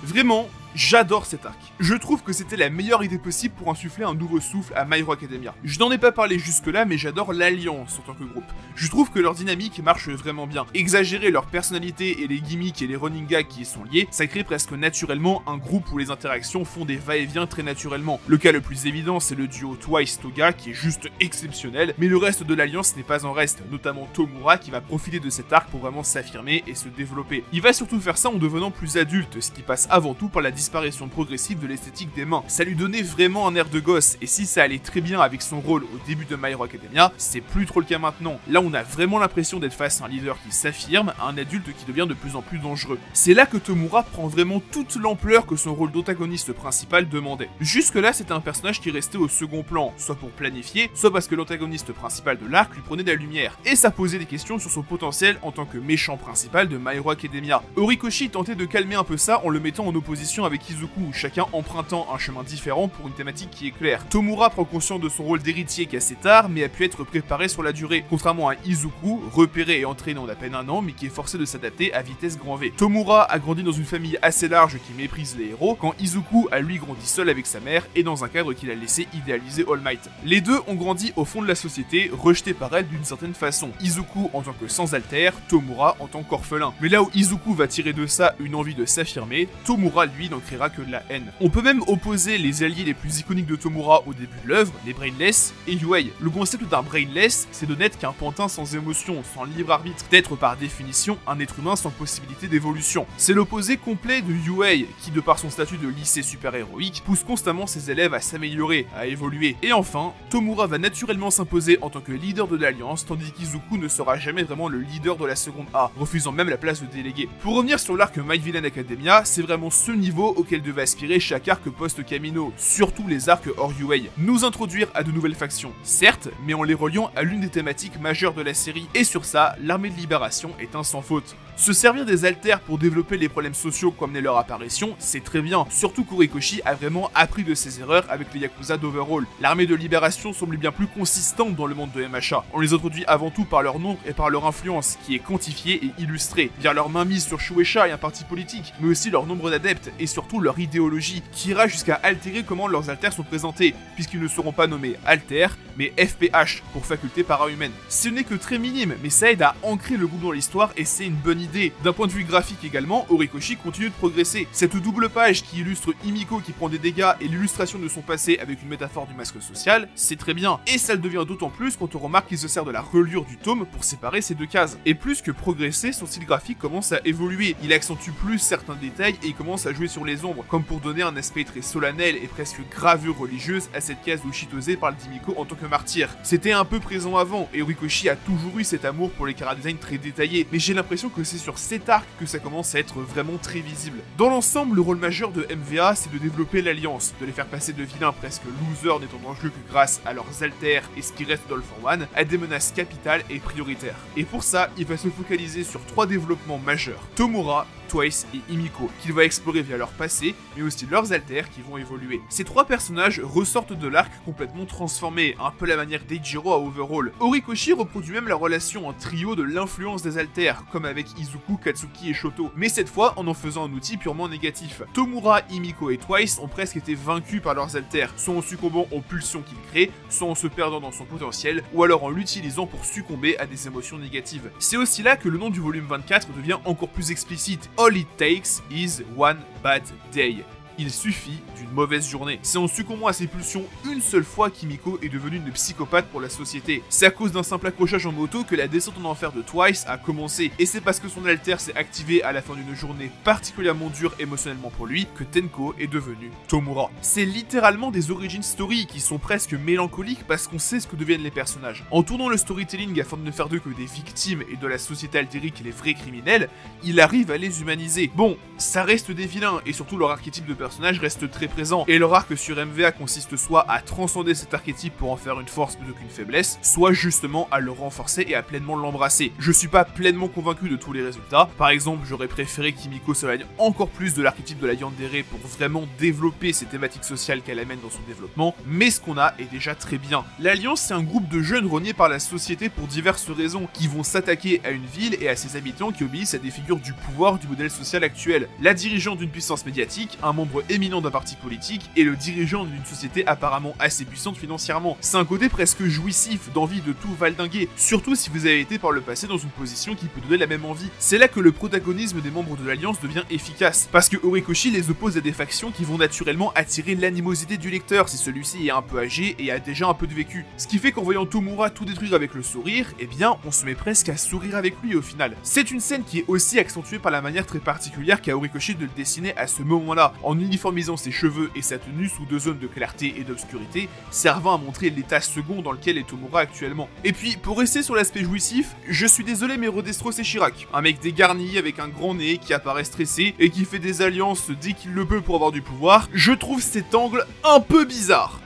Vraiment, j'adore cet arc. Je trouve que c'était la meilleure idée possible pour insuffler un nouveau souffle à My Hero Academia. Je n'en ai pas parlé jusque-là, mais j'adore l'Alliance en tant que groupe. Je trouve que leur dynamique marche vraiment bien. Exagérer leur personnalité et les gimmicks et les running gags qui y sont liés, ça crée presque naturellement un groupe où les interactions font des va-et-vient très naturellement. Le cas le plus évident, c'est le duo Twice-Toga qui est juste exceptionnel, mais le reste de l'Alliance n'est pas en reste, notamment Tomura qui va profiter de cet arc pour vraiment s'affirmer et se développer. Il va surtout faire ça en devenant plus adulte, ce qui passe avant tout par la disparition progressive de l'esthétique des mains. Ça lui donnait vraiment un air de gosse, et si ça allait très bien avec son rôle au début de My Hero Academia, c'est plus trop le cas maintenant. Là, on a vraiment l'impression d'être face à un leader qui s'affirme, à un adulte qui devient de plus en plus dangereux. C'est là que Tomura prend vraiment toute l'ampleur que son rôle d'antagoniste principal demandait. Jusque-là, c'était un personnage qui restait au second plan, soit pour planifier, soit parce que l'antagoniste principal de l'arc lui prenait de la lumière, et ça posait des questions sur son potentiel en tant que méchant principal de My Hero Academia. Horikoshi tentait de calmer un peu ça en le mettant en opposition avec Izuku, chacun empruntant un chemin différent pour une thématique qui est claire. Tomura prend conscience de son rôle d'héritier qu'assez tard, mais a pu être préparé sur la durée, contrairement à Izuku, repéré et entraîné en à peine un an, mais qui est forcé de s'adapter à vitesse grand V. Tomura a grandi dans une famille assez large qui méprise les héros, quand Izuku a lui grandi seul avec sa mère et dans un cadre qu'il a laissé idéaliser All Might. Les deux ont grandi au fond de la société, rejetés par elle d'une certaine façon. Izuku en tant que sans alter, Tomura en tant qu'orphelin. Mais là où Izuku va tirer de ça une envie de s'affirmer, Tomura lui n'en créera que de la haine. On peut même opposer les alliés les plus iconiques de Tomura au début de l'œuvre, les Brainless et Yuei. Le concept d'un Brainless, c'est de n'être qu'un pantin sans émotion, sans libre arbitre, d'être par définition un être humain sans possibilité d'évolution. C'est l'opposé complet de Yuei, qui de par son statut de lycée super-héroïque, pousse constamment ses élèves à s'améliorer, à évoluer. Et enfin, Tomura va naturellement s'imposer en tant que leader de l'Alliance, tandis qu'Izuku ne sera jamais vraiment le leader de la seconde A, refusant même la place de délégué. Pour revenir sur l'arc My Villain Academia, c'est vraiment ce niveau auquel devait aspirer chaque arc post-Kamino, surtout les arcs hors Yuei. Nous introduire à de nouvelles factions, certes, mais en les reliant à l'une des thématiques majeures de la série, et sur ça, l'armée de libération est un sans faute. Se servir des alters pour développer les problèmes sociaux qu'ont amené leur apparition, c'est très bien, surtout qu'Horikoshi a vraiment appris de ses erreurs avec les Yakuza d'Overhaul. L'armée de libération semble bien plus consistante dans le monde de MHA. On les introduit avant tout par leur nombre et par leur influence, qui est quantifiée et illustrée, via leur mainmise sur Shueisha et un parti politique, mais aussi leur nombre d'adeptes et surtout leur idéologie, qui ira jusqu'à altérer comment leurs alters sont présentés, puisqu'ils ne seront pas nommés alters, mais FPH, pour faculté para-humaine. Ce n'est que très minime, mais ça aide à ancrer le groupe dans l'histoire et c'est une bonne idée. idée. D'un point de vue graphique également, Horikoshi continue de progresser. Cette double page qui illustre Himiko qui prend des dégâts et l'illustration de son passé avec une métaphore du masque social, c'est très bien. Et ça le devient d'autant plus quand on remarque qu'il se sert de la reliure du tome pour séparer ces deux cases. Et plus que progresser, son style graphique commence à évoluer. Il accentue plus certains détails et il commence à jouer sur les ombres, comme pour donner un aspect très solennel et presque gravure religieuse à cette case où Chitose parle d'Himiko en tant que martyr. C'était un peu présent avant, et Horikoshi a toujours eu cet amour pour les chara-design très détaillés, mais j'ai l'impression que c'est sur cet arc que ça commence à être vraiment très visible. Dans l'ensemble, le rôle majeur de MVA, c'est de développer l'alliance, de les faire passer de vilains presque losers n'étant dangereux que grâce à leurs alters et ce qui reste d'All for One, à des menaces capitales et prioritaires. Et pour ça, il va se focaliser sur 3 développements majeurs: Tomura, Twice et Himiko, qu'il va explorer via leur passé, mais aussi leurs alters qui vont évoluer. Ces 3 personnages ressortent de l'arc complètement transformés, un peu la manière d'Eiichiro à Overhaul. Horikoshi reproduit même la relation en trio de l'influence des alters, comme avec Izuku, Katsuki et Shoto, mais cette fois en faisant un outil purement négatif. Tomura, Himiko et Twice ont presque été vaincus par leurs alters, soit en succombant aux pulsions qu'ils créent, soit en se perdant dans son potentiel, ou alors en l'utilisant pour succomber à des émotions négatives. C'est aussi là que le nom du volume 24 devient encore plus explicite. All it takes is one bad day. Il suffit d'une mauvaise journée. C'est en succombant à ses pulsions une seule fois qu'Himiko est devenue une psychopathe pour la société. C'est à cause d'un simple accrochage en moto que la descente en enfer de Twice a commencé. Et c'est parce que son alter s'est activé à la fin d'une journée particulièrement dure émotionnellement pour lui que Tenko est devenu Tomura. C'est littéralement des origin story qui sont presque mélancoliques parce qu'on sait ce que deviennent les personnages. En tournant le storytelling afin de ne faire d'eux que des victimes et de la société altérique les vrais criminels, il arrive à les humaniser. Bon, ça reste des vilains et surtout leur archétype de personnage reste très présent, et leur arc sur MVA consiste soit à transcender cet archétype pour en faire une force plutôt qu'une faiblesse, soit justement à le renforcer et à pleinement l'embrasser. Je suis pas pleinement convaincu de tous les résultats. Par exemple, j'aurais préféré qu'Himiko s'éloigne encore plus de l'archétype de la yandere pour vraiment développer ces thématiques sociales qu'elle amène dans son développement, mais ce qu'on a est déjà très bien. L'Alliance, c'est un groupe de jeunes reniés par la société pour diverses raisons, qui vont s'attaquer à une ville et à ses habitants qui obéissent à des figures du pouvoir du modèle social actuel. La dirigeante d'une puissance médiatique, un membre éminent d'un parti politique et le dirigeant d'une société apparemment assez puissante financièrement. C'est un côté presque jouissif, d'envie de tout valdinguer, surtout si vous avez été par le passé dans une position qui peut donner la même envie. C'est là que le protagonisme des membres de l'Alliance devient efficace, parce que Horikoshi les oppose à des factions qui vont naturellement attirer l'animosité du lecteur si celui-ci est un peu âgé et a déjà un peu de vécu. Ce qui fait qu'en voyant Tomura tout détruire avec le sourire, eh bien on se met presque à sourire avec lui au final. C'est une scène qui est aussi accentuée par la manière très particulière qu'a Horikoshi de le dessiner à ce moment-là, en uniformisant ses cheveux et sa tenue sous 2 zones de clarté et d'obscurité, servant à montrer l'état second dans lequel est Tomura actuellement. Et puis, pour rester sur l'aspect jouissif, je suis désolé mais Rodestro c'est Chirac, un mec dégarni avec un grand nez qui apparaît stressé et qui fait des alliances dès qu'il le peut pour avoir du pouvoir. Je trouve cet angle un peu bizarre.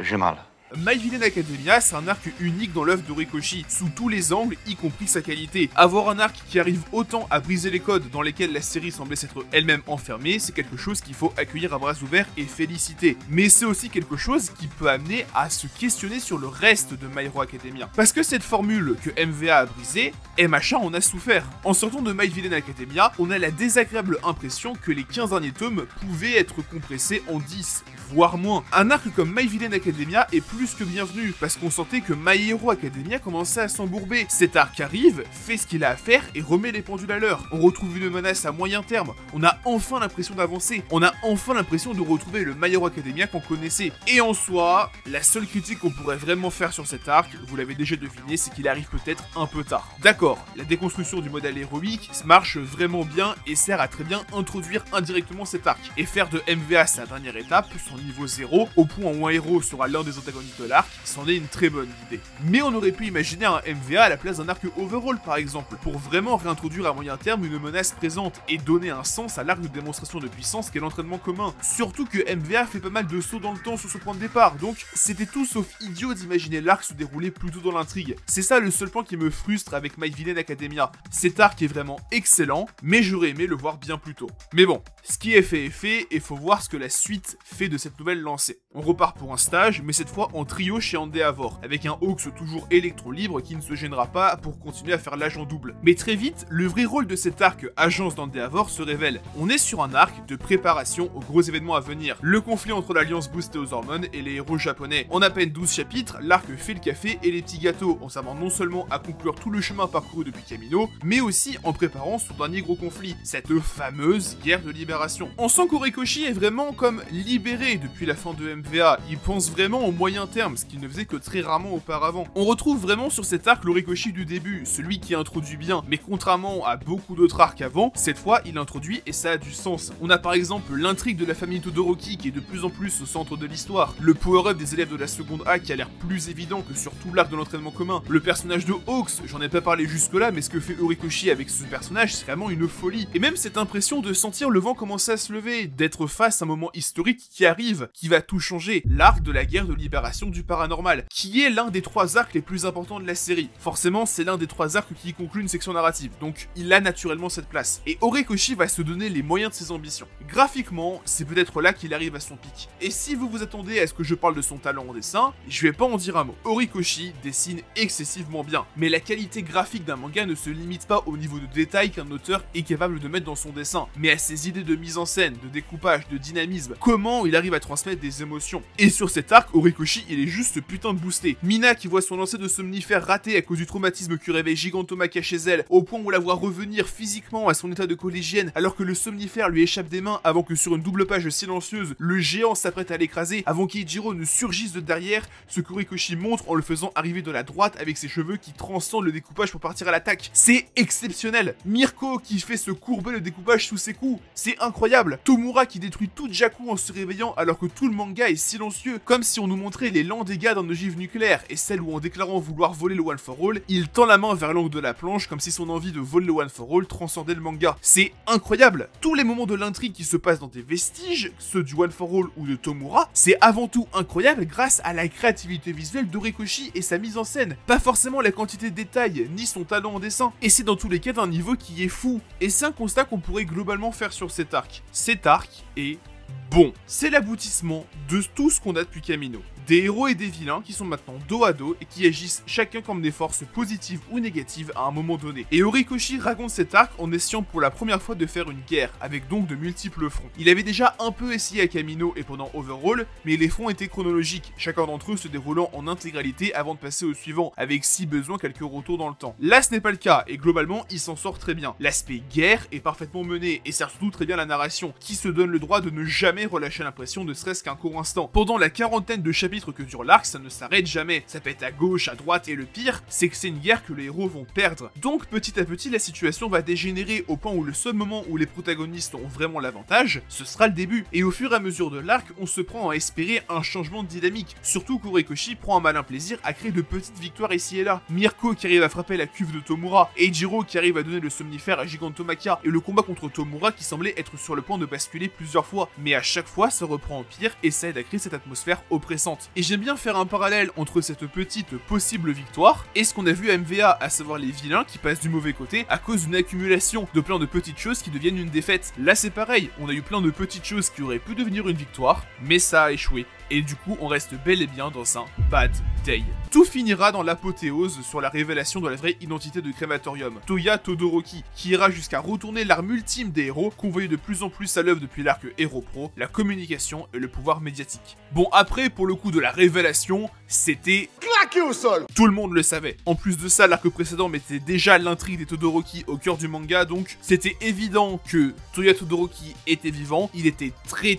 J'ai mal. My Villain Academia, c'est un arc unique dans l'œuvre d'Horikoshi, sous tous les angles, y compris sa qualité. Avoir un arc qui arrive autant à briser les codes dans lesquels la série semblait s'être elle-même enfermée, c'est quelque chose qu'il faut accueillir à bras ouverts et féliciter. Mais c'est aussi quelque chose qui peut amener à se questionner sur le reste de My Hero Academia. Parce que cette formule que MVA a brisée, MHA en a souffert. En sortant de My Villain Academia, on a la désagréable impression que les 15 derniers tomes pouvaient être compressés en 10, voire moins. Un arc comme My Villain Academia est plus que bienvenu, parce qu'on sentait que My Hero Academia commençait à s'embourber. Cet arc arrive, fait ce qu'il a à faire et remet les pendules à l'heure. On retrouve une menace à moyen terme, on a enfin l'impression d'avancer, on a enfin l'impression de retrouver le My Hero Academia qu'on connaissait. Et en soi, la seule critique qu'on pourrait vraiment faire sur cet arc, vous l'avez déjà deviné, c'est qu'il arrive peut-être un peu tard. D'accord, la déconstruction du modèle héroïque marche vraiment bien et sert à très bien introduire indirectement cet arc, et faire de MVA sa dernière étape, son niveau 0, au point où un héros sera l'un des antagonistes de l'arc, c'en est une très bonne idée. Mais on aurait pu imaginer un MVA à la place d'un arc overall par exemple, pour vraiment réintroduire à moyen terme une menace présente, et donner un sens à l'arc de démonstration de puissance qu'est l'entraînement commun. Surtout que MVA fait pas mal de sauts dans le temps sur son point de départ, donc c'était tout sauf idiot d'imaginer l'arc se dérouler plus tôt dans l'intrigue. C'est ça le seul point qui me frustre avec My Villain Academia. Cet arc est vraiment excellent, mais j'aurais aimé le voir bien plus tôt. Mais bon, ce qui est fait, et faut voir ce que la suite fait de cette nouvelle lancée. On repart pour un stage, mais cette fois en trio chez Endeavor, avec un Hawks toujours électron libre qui ne se gênera pas pour continuer à faire l'agent double. Mais très vite, le vrai rôle de cet arc agence d'Endeavor se révèle. On est sur un arc de préparation aux gros événements à venir. Le conflit entre l'Alliance boostée aux hormones et les héros japonais. En à peine 12 chapitres, l'arc fait le café et les petits gâteaux, en servant non seulement à conclure tout le chemin parcouru depuis Kamino, mais aussi en préparant son dernier gros conflit, cette fameuse guerre de libération. On sent qu'Horikoshi est vraiment comme libéré depuis la fin de MVA, il pense vraiment au moyen terme, ce qu'il ne faisait que très rarement auparavant. On retrouve vraiment sur cet arc l'Horikoshi du début, celui qui introduit bien, mais contrairement à beaucoup d'autres arcs avant, cette fois il introduit et ça a du sens. On a par exemple l'intrigue de la famille Todoroki qui est de plus en plus au centre de l'histoire, le power-up des élèves de la seconde A qui a l'air plus évident que sur tout l'arc de l'entraînement commun, le personnage de Hawks, j'en ai pas parlé jusque là, mais ce que fait Horikoshi avec ce personnage, c'est vraiment une folie. Et même cette impression de sentir le vent commencer à se lever, d'être face à un moment historique qui arrive, qui va tout changer, l'arc de la guerre de libération du paranormal, qui est l'un des 3 arcs les plus importants de la série. Forcément, c'est l'un des 3 arcs qui conclut une section narrative, donc il a naturellement cette place. Et Horikoshi va se donner les moyens de ses ambitions. Graphiquement, c'est peut-être là qu'il arrive à son pic. Et si vous vous attendez à ce que je parle de son talent en dessin, je vais pas en dire un mot. Horikoshi dessine excessivement bien, mais la qualité graphique d'un manga ne se limite pas au niveau de détail qu'un auteur est capable de mettre dans son dessin, mais à ses idées de mise en scène, de découpage, de dynamisme, comment il arrive à transmettre des émotions. Et sur cet arc, Horikoshi, il est juste putain de boosté. Mina qui voit son lancer de somnifère raté à cause du traumatisme que réveille Gigantomachia chez elle, au point où la voit revenir physiquement à son état de collégienne, alors que le somnifère lui échappe des mains avant que sur une double page silencieuse, le géant s'apprête à l'écraser, avant qu'Eiichiro ne surgisse de derrière, ce qu'Horikoshi montre en le faisant arriver de la droite avec ses cheveux qui transcendent le découpage pour partir à l'attaque. C'est exceptionnel. Mirko qui fait se courber le découpage sous ses coups, c'est incroyable. Tomura qui détruit tout Jakku en se réveillant alors que tout le manga est silencieux, comme si on nous montrait les lents dégâts d'une ogive nucléaire, et celle où en déclarant vouloir voler le One for All, il tend la main vers l'angle de la planche comme si son envie de voler le One for All transcendait le manga. C'est incroyable. Tous les moments de l'intrigue qui se passent dans des vestiges, ceux du One for All ou de Tomura, c'est avant tout incroyable grâce à la créativité visuelle d'Horikoshi et sa mise en scène. Pas forcément la quantité de détails, ni son talent en dessin, et c'est dans tous les cas d'un niveau qui est fou. Et c'est un constat qu'on pourrait globalement faire sur cet arc. Cet arc est bon. C'est l'aboutissement de tout ce qu'on a depuis Kamino. Des héros et des vilains qui sont maintenant dos à dos et qui agissent chacun comme des forces positives ou négatives à un moment donné. Et Horikoshi raconte cet arc en essayant pour la première fois de faire une guerre, avec donc de multiples fronts. Il avait déjà un peu essayé à Kamino et pendant Overhaul, mais les fronts étaient chronologiques, chacun d'entre eux se déroulant en intégralité avant de passer au suivant, avec si besoin quelques retours dans le temps. Là ce n'est pas le cas, et globalement il s'en sort très bien. L'aspect guerre est parfaitement mené, et sert surtout très bien la narration, qui se donne le droit de ne jamais relâcher l'impression ne serait-ce qu'un court instant. Pendant la quarantaine de chapitres que dure l'arc, ça ne s'arrête jamais. Ça pète à gauche, à droite, et le pire, c'est que c'est une guerre que les héros vont perdre. Donc petit à petit, la situation va dégénérer au point où le seul moment où les protagonistes ont vraiment l'avantage, ce sera le début. Et au fur et à mesure de l'arc, on se prend à espérer un changement de dynamique. Surtout qu'Horikoshi prend un malin plaisir à créer de petites victoires ici et là. Mirko qui arrive à frapper la cuve de Tomura, Eiichiro qui arrive à donner le somnifère à Gigantomachia, et le combat contre Tomura qui semblait être sur le point de basculer plusieurs fois. Mais à chaque fois, ça reprend en pire et ça aide à créer cette atmosphère oppressante. Et j'aime bien faire un parallèle entre cette petite possible victoire et ce qu'on a vu à MVA, à savoir les vilains qui passent du mauvais côté à cause d'une accumulation de plein de petites choses qui deviennent une défaite. Là c'est pareil, on a eu plein de petites choses qui auraient pu devenir une victoire, mais ça a échoué. Et du coup, on reste bel et bien dans un bad day. Tout finira dans l'apothéose sur la révélation de la vraie identité de Crématorium, Toya Todoroki, qui ira jusqu'à retourner l'arme ultime des héros, qu'on voyait de plus en plus à l'œuvre depuis l'arc Hero Pro, la communication et le pouvoir médiatique. Bon, après, pour le coup de la révélation, c'était claqué au sol. Tout le monde le savait. En plus de ça, l'arc précédent mettait déjà l'intrigue des Todoroki au cœur du manga, donc c'était évident que Toya Todoroki était vivant, il était très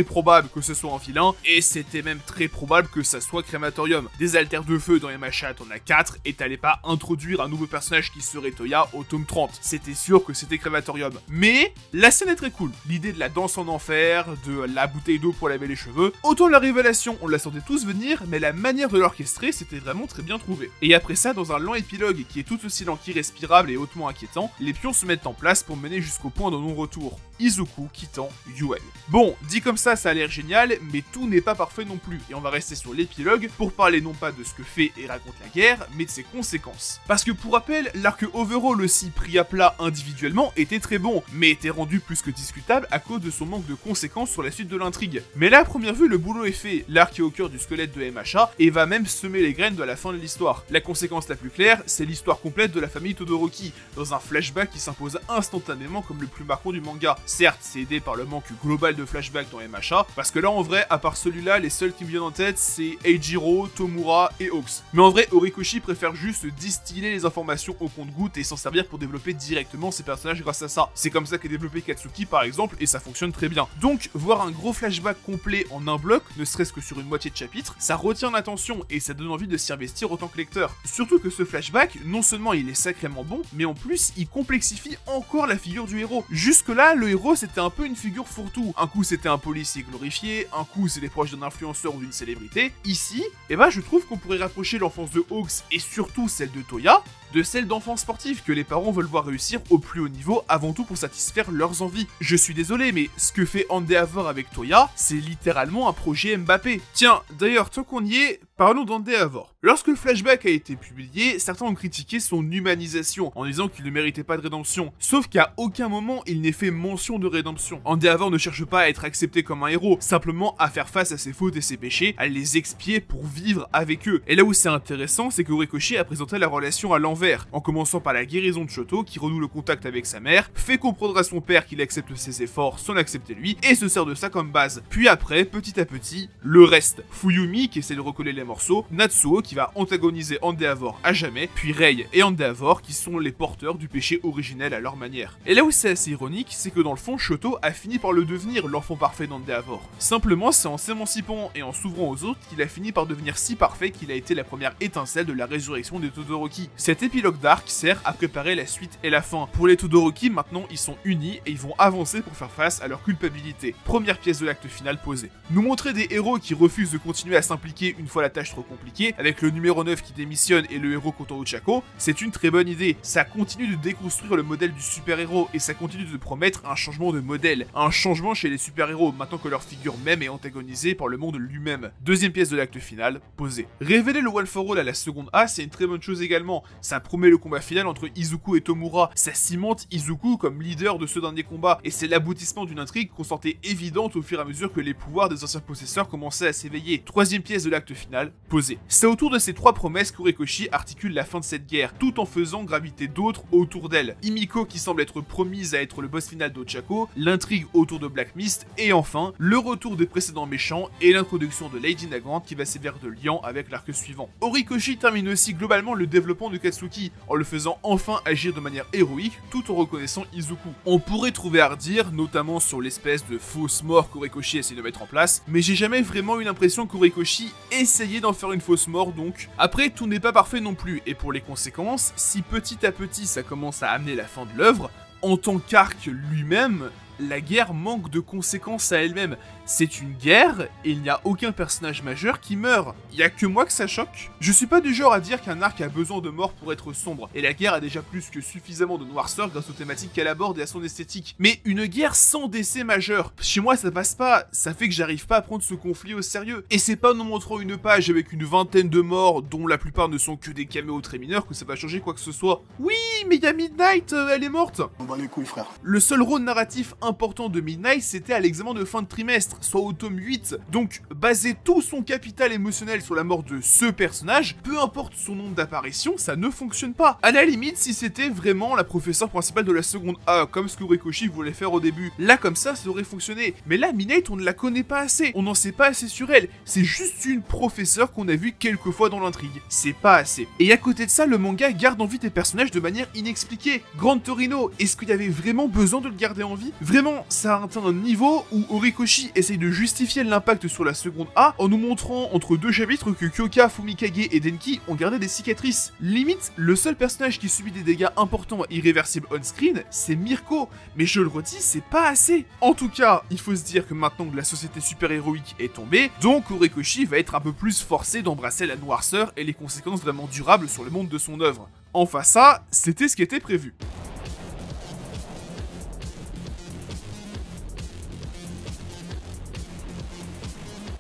probable que ce soit un vilain, et c'était même très probable que ça soit Crématorium. Des altères de feu dans MHA, t'en as 4, et t'allais pas introduire un nouveau personnage qui serait Toya au tome 30. C'était sûr que c'était Crématorium. Mais la scène est très cool. L'idée de la danse en enfer, de la bouteille d'eau pour laver les cheveux. Autant la révélation, on la sentait tous venir, mais la manière de l'orchestrer, était vraiment très bien trouvé. Et après ça, dans un lent épilogue qui est tout aussi lent qu'irrespirable et hautement inquiétant, les pions se mettent en place pour mener jusqu'au point de non-retour, Izuku quittant Yuei. Bon, dit comme ça a l'air génial, mais tout n'est pas parfait non plus, et on va rester sur l'épilogue pour parler non pas de ce que fait et raconte la guerre, mais de ses conséquences. Parce que pour rappel, l'arc overall aussi pris à plat individuellement était très bon, mais était rendu plus que discutable à cause de son manque de conséquences sur la suite de l'intrigue. Mais là, à première vue, le boulot est fait, l'arc est au cœur du squelette de MHA, et va même semer les graines de la fin de l'histoire. La conséquence la plus claire, c'est l'histoire complète de la famille Todoroki, dans un flashback qui s'impose instantanément comme le plus marquant du manga. Certes, c'est aidé par le manque global de flashback dans MHA, parce que là en vrai, à part celui-là, les seuls qui me viennent en tête, c'est Eijiro, Tomura et Hawks. Mais en vrai, Horikoshi préfère juste distiller les informations au compte-gouttes et s'en servir pour développer directement ses personnages grâce à ça. C'est comme ça qu'est développé Katsuki par exemple, et ça fonctionne très bien. Donc, voir un gros flashback complet en un bloc, ne serait-ce que sur une moitié de chapitre, ça retient l'attention et ça donne envie de s'y investir autant que lecteur. Surtout que ce flashback, non seulement il est sacrément bon, mais en plus, il complexifie encore la figure du héros. Jusque-là, le héros c'était un peu une figure fourre-tout. Un coup c'était un policier glorifié, un coup c'était proche d'un influenceur ou d'une célébrité. Ici, je trouve qu'on pourrait rapprocher l'enfance de Hawks et surtout celle de Toya de celle d'enfants sportifs que les parents veulent voir réussir au plus haut niveau avant tout pour satisfaire leurs envies. Je suis désolé, mais ce que fait Endeavor avec Toya, c'est littéralement un projet Mbappé. Tiens, d'ailleurs, tant qu'on y est, parlons d'Endeavor. Lorsque le flashback a été publié, certains ont critiqué son humanisation en disant qu'il ne méritait pas de rédemption. Sauf qu'à aucun moment il n'est fait mention de rédemption. Endeavor ne cherche pas à être accepté comme un héros, simplement à faire face à ses fautes et ses péchés, à les expier pour vivre avec eux. Et là où c'est intéressant, c'est que Horikoshi a présenté la relation à l'envers, en commençant par la guérison de Shoto qui renoue le contact avec sa mère, fait comprendre à son père qu'il accepte ses efforts sans l'accepter lui, et se sert de ça comme base. Puis après, petit à petit, le reste. Fuyumi qui essaie de recoller les morceaux, Natsuo qui va antagoniser Endeavor à jamais, puis Rei et Endeavor qui sont les porteurs du péché originel à leur manière. Et là où c'est assez ironique, c'est que dans le fond, Shoto a fini par le devenir, l'enfant parfait d'Endeavor. Simplement, c'est en s'émancipant et en s'ouvrant aux autres qu'il a fini par devenir si parfait qu'il a été la première étincelle de la résurrection des Todoroki. Cet épilogue d'arc sert à préparer la suite et la fin. Pour les Todoroki, maintenant, ils sont unis et ils vont avancer pour faire face à leur culpabilité. Première pièce de l'acte final posée. Nous montrer des héros qui refusent de continuer à s'impliquer une fois la tâche trop compliquée, avec le numéro 9 qui démissionne et le héros Koto Ochako, c'est une très bonne idée. Ça continue de déconstruire le modèle du super-héros et ça continue de promettre un changement de modèle, un changement chez les super-héros maintenant que leur figure même est antagonisée par le monde lui-même. Deuxième pièce de l'acte final, posée. Révéler le One for All à la seconde A, c'est une très bonne chose également. Ça promet le combat final entre Izuku et Tomura, ça cimente Izuku comme leader de ce dernier combat, et c'est l'aboutissement d'une intrigue qu'on sentait évidente au fur et à mesure que les pouvoirs des anciens possesseurs commençaient à s'éveiller. Troisième pièce de l'acte final, posée. C'est autour de ces trois promesses qu'Horikoshi articule la fin de cette guerre, tout en faisant graviter d'autres autour d'elle. Himiko qui semble être promise à être le boss final d'Ochako, l'intrigue autour de Black Mist, et enfin, le retour des précédents méchants et l'introduction de Lady Nagrand qui va servir de lien avec l'arc suivant. Horikoshi termine aussi globalement le développement de Katsuki, en le faisant enfin agir de manière héroïque, tout en reconnaissant Izuku. On pourrait trouver à redire, notamment sur l'espèce de fausse mort qu'Horikoshi essaie de mettre en place, mais j'ai jamais vraiment eu l'impression qu'Horikoshi essayait d'en faire une fausse mort donc. Après, tout n'est pas parfait non plus, et pour les conséquences, si petit à petit ça commence à amener la fin de l'œuvre, en tant qu'arc lui-même, la guerre manque de conséquences à elle-même. C'est une guerre, et il n'y a aucun personnage majeur qui meurt. Il y a que moi que ça choque. Je suis pas du genre à dire qu'un arc a besoin de mort pour être sombre, et la guerre a déjà plus que suffisamment de noirceur grâce aux thématiques qu'elle aborde et à son esthétique. Mais une guerre sans décès majeur, chez moi ça passe pas, ça fait que j'arrive pas à prendre ce conflit au sérieux. Et c'est pas en nous montrant une page avec une vingtaine de morts, dont la plupart ne sont que des caméos très mineurs, que ça va changer quoi que ce soit. Oui, mais y a Midnight, elle est morte. On bat les couilles, frère. Le seul rôle narratif important de Midnight, c'était à l'examen de fin de trimestre, soit au tome 8. Donc, baser tout son capital émotionnel sur la mort de ce personnage, peu importe son nombre d'apparitions, ça ne fonctionne pas. À la limite, si c'était vraiment la professeure principale de la seconde A, comme ce que Horikoshi voulait faire au début, là comme ça aurait fonctionné. Mais là, Midnight, on ne la connaît pas assez, on n'en sait pas assez sur elle. C'est juste une professeure qu'on a vue quelques fois dans l'intrigue. C'est pas assez. Et à côté de ça, le manga garde en vie tes personnages de manière inexpliquée. Grand Torino, est-ce qu'il y avait vraiment besoin de le garder en vie? Vraiment, ça a atteint un niveau où Horikoshi est essaye de justifier l'impact sur la seconde A en nous montrant entre deux chapitres que Kyoka, Fumikage et Denki ont gardé des cicatrices. Limite, le seul personnage qui subit des dégâts importants et irréversibles on-screen, c'est Mirko, mais je le redis, c'est pas assez. En tout cas, il faut se dire que maintenant que la société super-héroïque est tombée, donc Horikoshi va être un peu plus forcé d'embrasser la noirceur et les conséquences vraiment durables sur le monde de son œuvre. Enfin ça, c'était ce qui était prévu.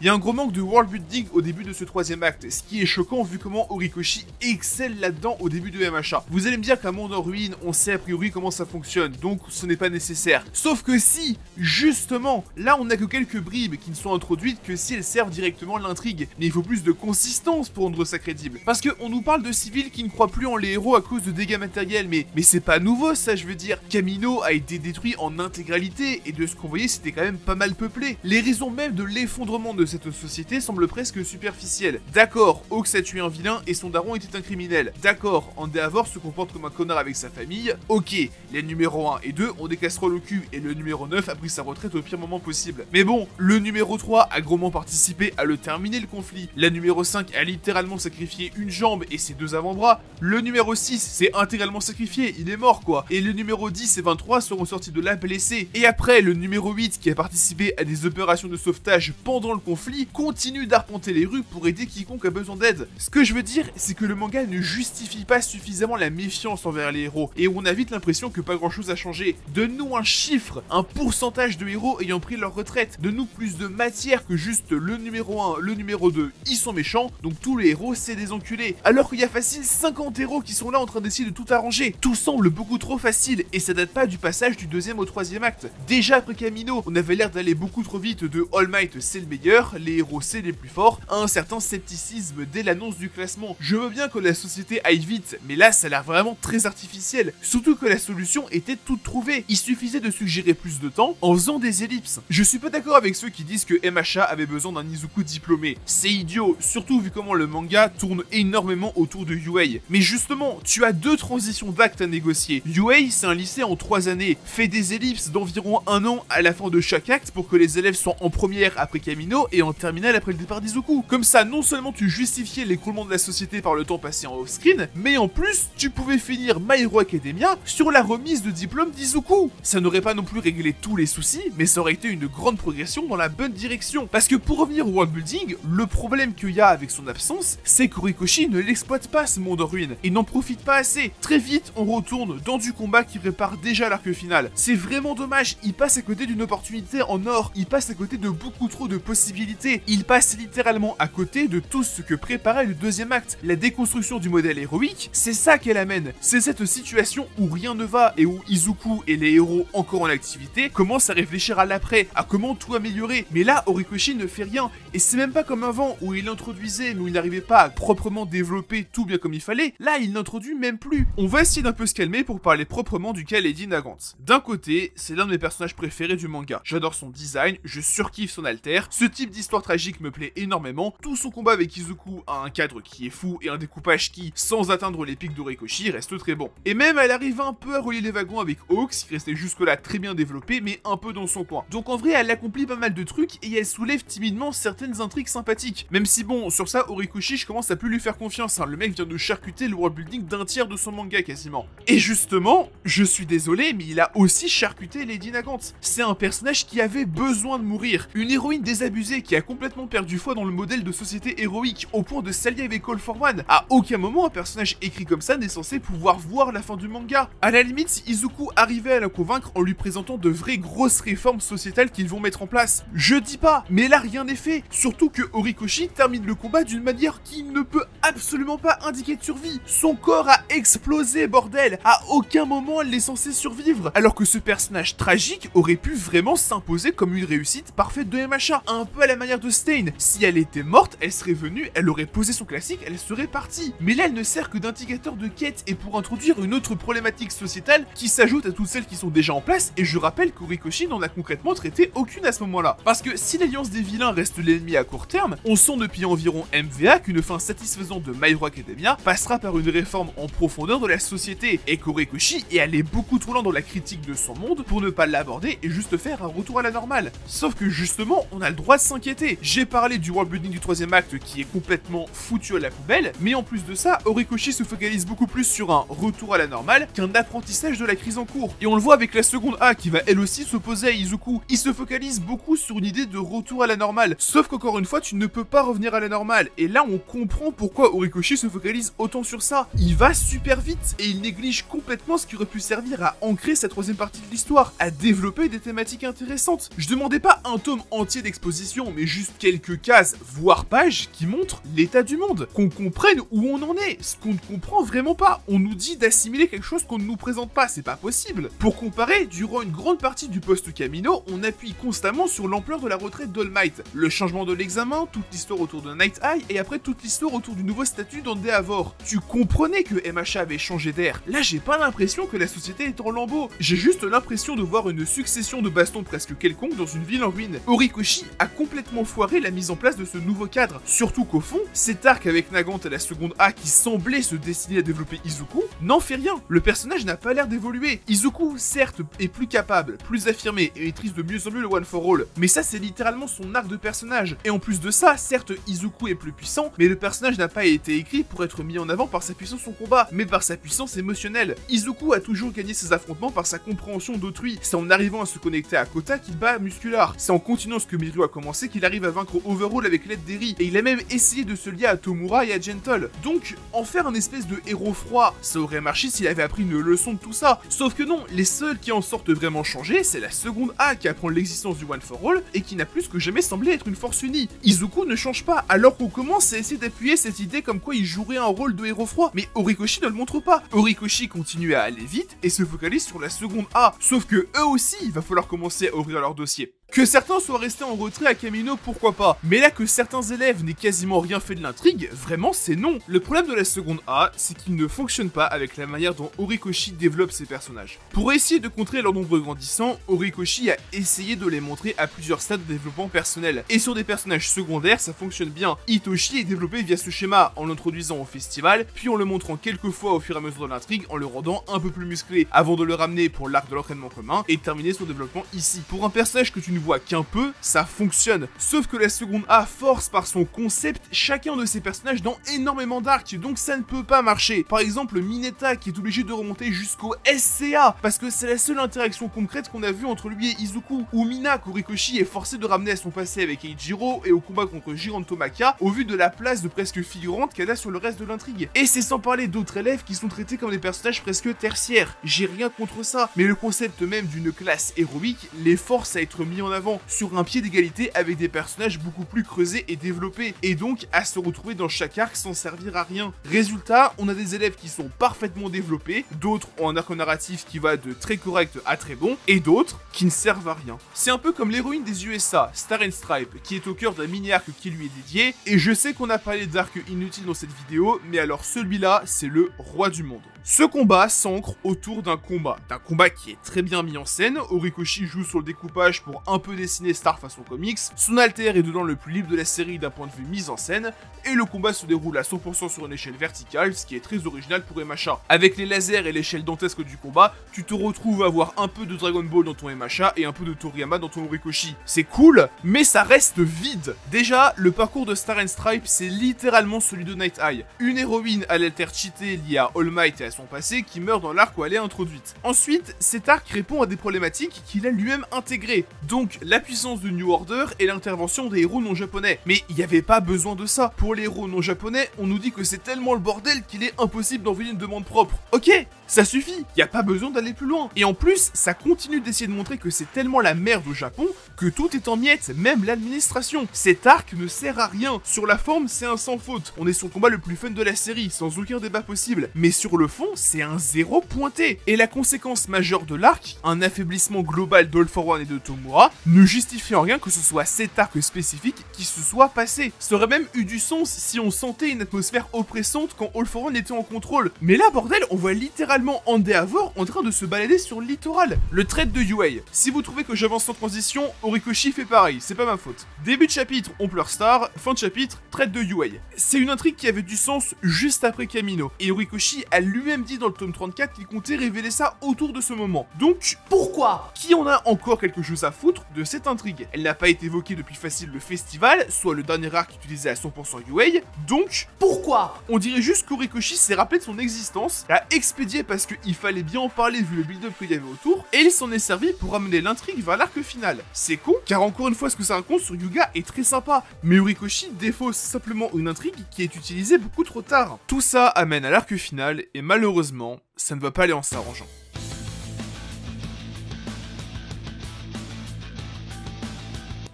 Il y a un gros manque de world building au début de ce troisième acte, ce qui est choquant vu comment Horikoshi excelle là-dedans au début de MHA. Vous allez me dire qu'un monde en ruine, on sait a priori comment ça fonctionne, donc ce n'est pas nécessaire. Sauf que si, justement, là on n'a que quelques bribes qui ne sont introduites que si elles servent directement l'intrigue. Mais il faut plus de consistance pour rendre ça crédible. Parce qu'on nous parle de civils qui ne croient plus en les héros à cause de dégâts matériels, mais c'est pas nouveau ça, je veux dire. Kamino a été détruit en intégralité, et de ce qu'on voyait c'était quand même pas mal peuplé. Les raisons même de l'effondrement de cette société semble presque superficielle. D'accord, Hawks a tué un vilain et son daron était un criminel. D'accord, Endeavor se comporte comme un connard avec sa famille. Ok, les numéros 1 et 2 ont des casseroles au cul et le numéro 9 a pris sa retraite au pire moment possible. Mais bon, le numéro 3 a grandement participé à le terminer le conflit. La numéro 5 a littéralement sacrifié une jambe et ses deux avant-bras. Le numéro 6 s'est intégralement sacrifié, il est mort quoi. Et le numéro 10 et 23 seront sortis de là blessés. Et après, le numéro 8 qui a participé à des opérations de sauvetage pendant le conflit continue d'arpenter les rues pour aider quiconque a besoin d'aide. Ce que je veux dire, c'est que le manga ne justifie pas suffisamment la méfiance envers les héros, et on a vite l'impression que pas grand chose a changé. Donne-nous un chiffre, un pourcentage de héros ayant pris leur retraite. Donne-nous plus de matière que juste le numéro 1, le numéro 2, ils sont méchants, donc tous les héros c'est des enculés. Alors qu'il y a facile 50 héros qui sont là en train d'essayer de tout arranger. Tout semble beaucoup trop facile, et ça date pas du passage du deuxième au troisième acte. Déjà après Kamino, on avait l'air d'aller beaucoup trop vite de All Might c'est le meilleur, les héros c'est les plus forts, un certain scepticisme dès l'annonce du classement. Je veux bien que la société aille vite, mais là ça a l'air vraiment très artificiel, surtout que la solution était toute trouvée. Il suffisait de suggérer plus de temps en faisant des ellipses. Je suis pas d'accord avec ceux qui disent que MHA avait besoin d'un Izuku diplômé. C'est idiot, surtout vu comment le manga tourne énormément autour de Yuei. Mais justement, tu as deux transitions d'actes à négocier. Yuei, c'est un lycée en 3 années, fait des ellipses d'environ 1 an à la fin de chaque acte pour que les élèves soient en première après Kamino et en terminale après le départ d'Izuku. Comme ça, non seulement tu justifiais l'écroulement de la société par le temps passé en off-screen, mais en plus, tu pouvais finir My Hero Academia sur la remise de diplôme d'Izuku. Ça n'aurait pas non plus réglé tous les soucis, mais ça aurait été une grande progression dans la bonne direction. Parce que pour revenir au world building, le problème qu'il y a avec son absence, c'est qu'Horikoshi ne l'exploite pas ce monde en ruine, et n'en profite pas assez. Très vite, on retourne dans du combat qui prépare déjà l'arc final. C'est vraiment dommage, il passe à côté d'une opportunité en or, il passe à côté de beaucoup trop de possibilités, il passe littéralement à côté de tout ce que préparait le deuxième acte. La déconstruction du modèle héroïque, c'est ça qu'elle amène. C'est cette situation où rien ne va et où Izuku et les héros encore en activité commencent à réfléchir à l'après, à comment tout améliorer. Mais là, Horikoshi ne fait rien, et c'est même pas comme avant où il introduisait mais où il n'arrivait pas à proprement développer tout bien comme il fallait. Là, il n'introduit même plus. On va essayer d'un peu se calmer pour parler proprement du cas Lady Nagant. D'un côté, c'est l'un de mes personnages préférés du manga. J'adore son design, je surkiffe son alter, ce type d'histoire tragique me plaît énormément, tout son combat avec Izuku a un cadre qui est fou et un découpage qui, sans atteindre les pics d'Horikoshi, reste très bon. Et même elle arrive un peu à relier les wagons avec Hawks, qui restait jusque-là très bien développé, mais un peu dans son coin. Donc en vrai, elle accomplit pas mal de trucs et elle soulève timidement certaines intrigues sympathiques. Même si bon, sur ça, Horikoshi, je commence à plus lui faire confiance, hein. Le mec vient de charcuter le world building d'un tiers de son manga quasiment. Et justement, je suis désolé, mais il a aussi charcuté Lady Nagant. C'est un personnage qui avait besoin de mourir, une héroïne désabusée qui a complètement perdu foi dans le modèle de société héroïque, au point de s'allier avec All for One. À aucun moment un personnage écrit comme ça n'est censé pouvoir voir la fin du manga. À la limite, si Izuku arrivait à la convaincre en lui présentant de vraies grosses réformes sociétales qu'ils vont mettre en place. Je dis pas, mais là rien n'est fait. Surtout que Horikoshi termine le combat d'une manière qui ne peut absolument pas indiquer de survie. Son corps a explosé, bordel. À aucun moment elle est censée survivre. Alors que ce personnage tragique aurait pu vraiment s'imposer comme une réussite parfaite de MHA. Un peu à la la manière de Stain. Si elle était morte, elle serait venue, elle aurait posé son classique, elle serait partie. Mais là, elle ne sert que d'indicateur de quête et pour introduire une autre problématique sociétale qui s'ajoute à toutes celles qui sont déjà en place, et je rappelle qu'Horikoshi n'en a concrètement traité aucune à ce moment-là. Parce que si l'alliance des vilains reste l'ennemi à court terme, on sent depuis environ MVA qu'une fin satisfaisante de My Hero Academia passera par une réforme en profondeur de la société, et qu'Horikoshi est allé beaucoup trop loin dans la critique de son monde pour ne pas l'aborder et juste faire un retour à la normale. Sauf que justement, on a le droit de s'inquiéter. J'ai parlé du world building du troisième acte qui est complètement foutu à la poubelle, mais en plus de ça, Horikoshi se focalise beaucoup plus sur un retour à la normale qu'un apprentissage de la crise en cours. Et on le voit avec la seconde A qui va elle aussi s'opposer à Izuku. Il se focalise beaucoup sur une idée de retour à la normale. Sauf qu'encore une fois, tu ne peux pas revenir à la normale. Et là, on comprend pourquoi Horikoshi se focalise autant sur ça. Il va super vite et il néglige complètement ce qui aurait pu servir à ancrer sa troisième partie de l'histoire, à développer des thématiques intéressantes. Je demandais pas un tome entier d'exposition, mais juste quelques cases, voire pages, qui montrent l'état du monde. Qu'on comprenne où on en est. Ce qu'on ne comprend vraiment pas. On nous dit d'assimiler quelque chose qu'on ne nous présente pas, c'est pas possible. Pour comparer, durant une grande partie du post-Kamino, on appuie constamment sur l'ampleur de la retraite d'All Might, le changement de l'examen, toute l'histoire autour de Night Eye, et après toute l'histoire autour du nouveau statut d'Endeavor. Tu comprenais que MHA avait changé d'air. Là, j'ai pas l'impression que la société est en lambeaux. J'ai juste l'impression de voir une succession de bastons presque quelconques dans une ville en ruine. Horikoshi a complètement foiré la mise en place de ce nouveau cadre. Surtout qu'au fond, cet arc avec Nagant et la seconde A qui semblait se destiner à développer Izuku n'en fait rien. Le personnage n'a pas l'air d'évoluer. Izuku, certes, est plus capable, plus affirmé et maîtrise de mieux en mieux le One for All, mais ça c'est littéralement son arc de personnage. Et en plus de ça, certes, Izuku est plus puissant, mais le personnage n'a pas été écrit pour être mis en avant par sa puissance au combat, mais par sa puissance émotionnelle. Izuku a toujours gagné ses affrontements par sa compréhension d'autrui. C'est en arrivant à se connecter à Kota qu'il bat Muscular. C'est en continuant ce que Mirio a commencé qu'il arrive à vaincre Overhaul avec l'aide d'Eri. Et il a même essayé de se lier à Tomura et à Gentle. Donc, en faire un espèce de héros froid, ça aurait marché s'il avait appris une leçon de tout ça. Sauf que non, les seuls qui en sortent vraiment changés, c'est la seconde A qui apprend l'existence du One for All et qui n'a plus que jamais semblé être une force unie. Izuku ne change pas, alors qu'on commence à essayer d'appuyer cette idée comme quoi il jouerait un rôle de héros froid. Mais Horikoshi ne le montre pas. Horikoshi continue à aller vite et se focalise sur la seconde A. Sauf que eux aussi, il va falloir commencer à ouvrir leur dossier. Que certains soient restés en retrait à Kamino, pourquoi pas. Mais là que certains élèves n'aient quasiment rien fait de l'intrigue, vraiment c'est non. Le problème de la seconde A, c'est qu'il ne fonctionne pas avec la manière dont Horikoshi développe ses personnages. Pour essayer de contrer leur nombre grandissant, Horikoshi a essayé de les montrer à plusieurs stades de développement personnel. Et sur des personnages secondaires, ça fonctionne bien. Itoshi est développé via ce schéma, en l'introduisant au festival, puis en le montrant quelques fois au fur et à mesure de l'intrigue, en le rendant un peu plus musclé, avant de le ramener pour l'arc de l'entraînement commun, et terminer son développement ici. Pour un personnage que tu ne vois qu'un peu, ça fonctionne. Sauf que la seconde A force par son concept chacun de ses personnages dans énormément d'arcs, donc ça ne peut pas marcher. Par exemple, Mineta qui est obligé de remonter jusqu'au SCA, parce que c'est la seule interaction concrète qu'on a vue entre lui et Izuku, ou Mina qu'Horikoshi est forcé de ramener à son passé avec Eiichiro et au combat contre Girantomaka, au vu de la place de presque figurante qu'elle a sur le reste de l'intrigue. Et c'est sans parler d'autres élèves qui sont traités comme des personnages presque tertiaires. J'ai rien contre ça, mais le concept même d'une classe héroïque les force à être mis en avant sur un pied d'égalité avec des personnages beaucoup plus creusés et développés, et donc à se retrouver dans chaque arc sans servir à rien. Résultat, on a des élèves qui sont parfaitement développés, d'autres ont un arc narratif qui va de très correct à très bon, et d'autres qui ne servent à rien. C'est un peu comme l'héroïne des USA, Star and Stripe, qui est au cœur d'un mini-arc qui lui est dédié, et je sais qu'on a parlé d'arcs inutiles dans cette vidéo, mais alors celui-là, c'est le roi du monde. Ce combat s'ancre autour d'un combat qui est très bien mis en scène. Horikoshi joue sur le découpage pour un peu dessiner Star façon comics, son alter est dedans le plus libre de la série d'un point de vue mise en scène, et le combat se déroule à 100% sur une échelle verticale, ce qui est très original pour MHA. Avec les lasers et l'échelle dantesque du combat, tu te retrouves à avoir un peu de Dragon Ball dans ton MHA et un peu de Toriyama dans ton Horikoshi. C'est cool, mais ça reste vide. Déjà, le parcours de Star and Stripe, c'est littéralement celui de Night Eye. Une héroïne à l'alter cheaté liée à All Might et à son passé qui meurt dans l'arc où elle est introduite. Ensuite, cet arc répond à des problématiques qu'il a lui-même intégrées. Donc, la puissance de New Order et l'intervention des héros non japonais. Mais il n'y avait pas besoin de ça. Pour les héros non japonais, on nous dit que c'est tellement le bordel qu'il est impossible d'envoyer une demande propre. Ok, ça suffit, il n'y a pas besoin d'aller plus loin. Et en plus, ça continue d'essayer de montrer que c'est tellement la merde au Japon que tout est en miettes, même l'administration. Cet arc ne sert à rien. Sur la forme, c'est un sans faute. On est sur le combat le plus fun de la série, sans aucun débat possible. Mais sur le fond, fond, c'est un 0 pointé. Et la conséquence majeure de l'arc, un affaiblissement global d'All for One et de Tomura, ne justifie en rien que ce soit cet arc spécifique qui se soit passé. Ça aurait même eu du sens si on sentait une atmosphère oppressante quand All for One était en contrôle. Mais là, bordel, on voit littéralement Endeavor en train de se balader sur le littoral. Le trait de Yuei. Si vous trouvez que j'avance sans transition, Horikoshi fait pareil, c'est pas ma faute. Début de chapitre, on pleure Star, fin de chapitre, traite de Yuei. C'est une intrigue qui avait du sens juste après Kamino, et Horikoshi a lui-même dit dans le tome 34 qu'il comptait révéler ça autour de ce moment. Donc, pourquoi? Qui en a encore quelque chose à foutre de cette intrigue? Elle n'a pas été évoquée depuis facile le festival, soit le dernier arc utilisé à 100% Yuei, donc, pourquoi? On dirait juste qu'Horikoshi s'est rappelé de son existence, l'a expédié parce qu'il fallait bien en parler vu le build-up qu'il y avait autour, et il s'en est servi pour amener l'intrigue vers l'arc final. C'est con, car encore une fois ce que ça raconte sur Yuga est très sympa, mais Horikoshi défausse simplement une intrigue qui est utilisée beaucoup trop tard. Tout ça amène à l'arc final, et malheureusement, ça ne va pas aller en s'arrangeant.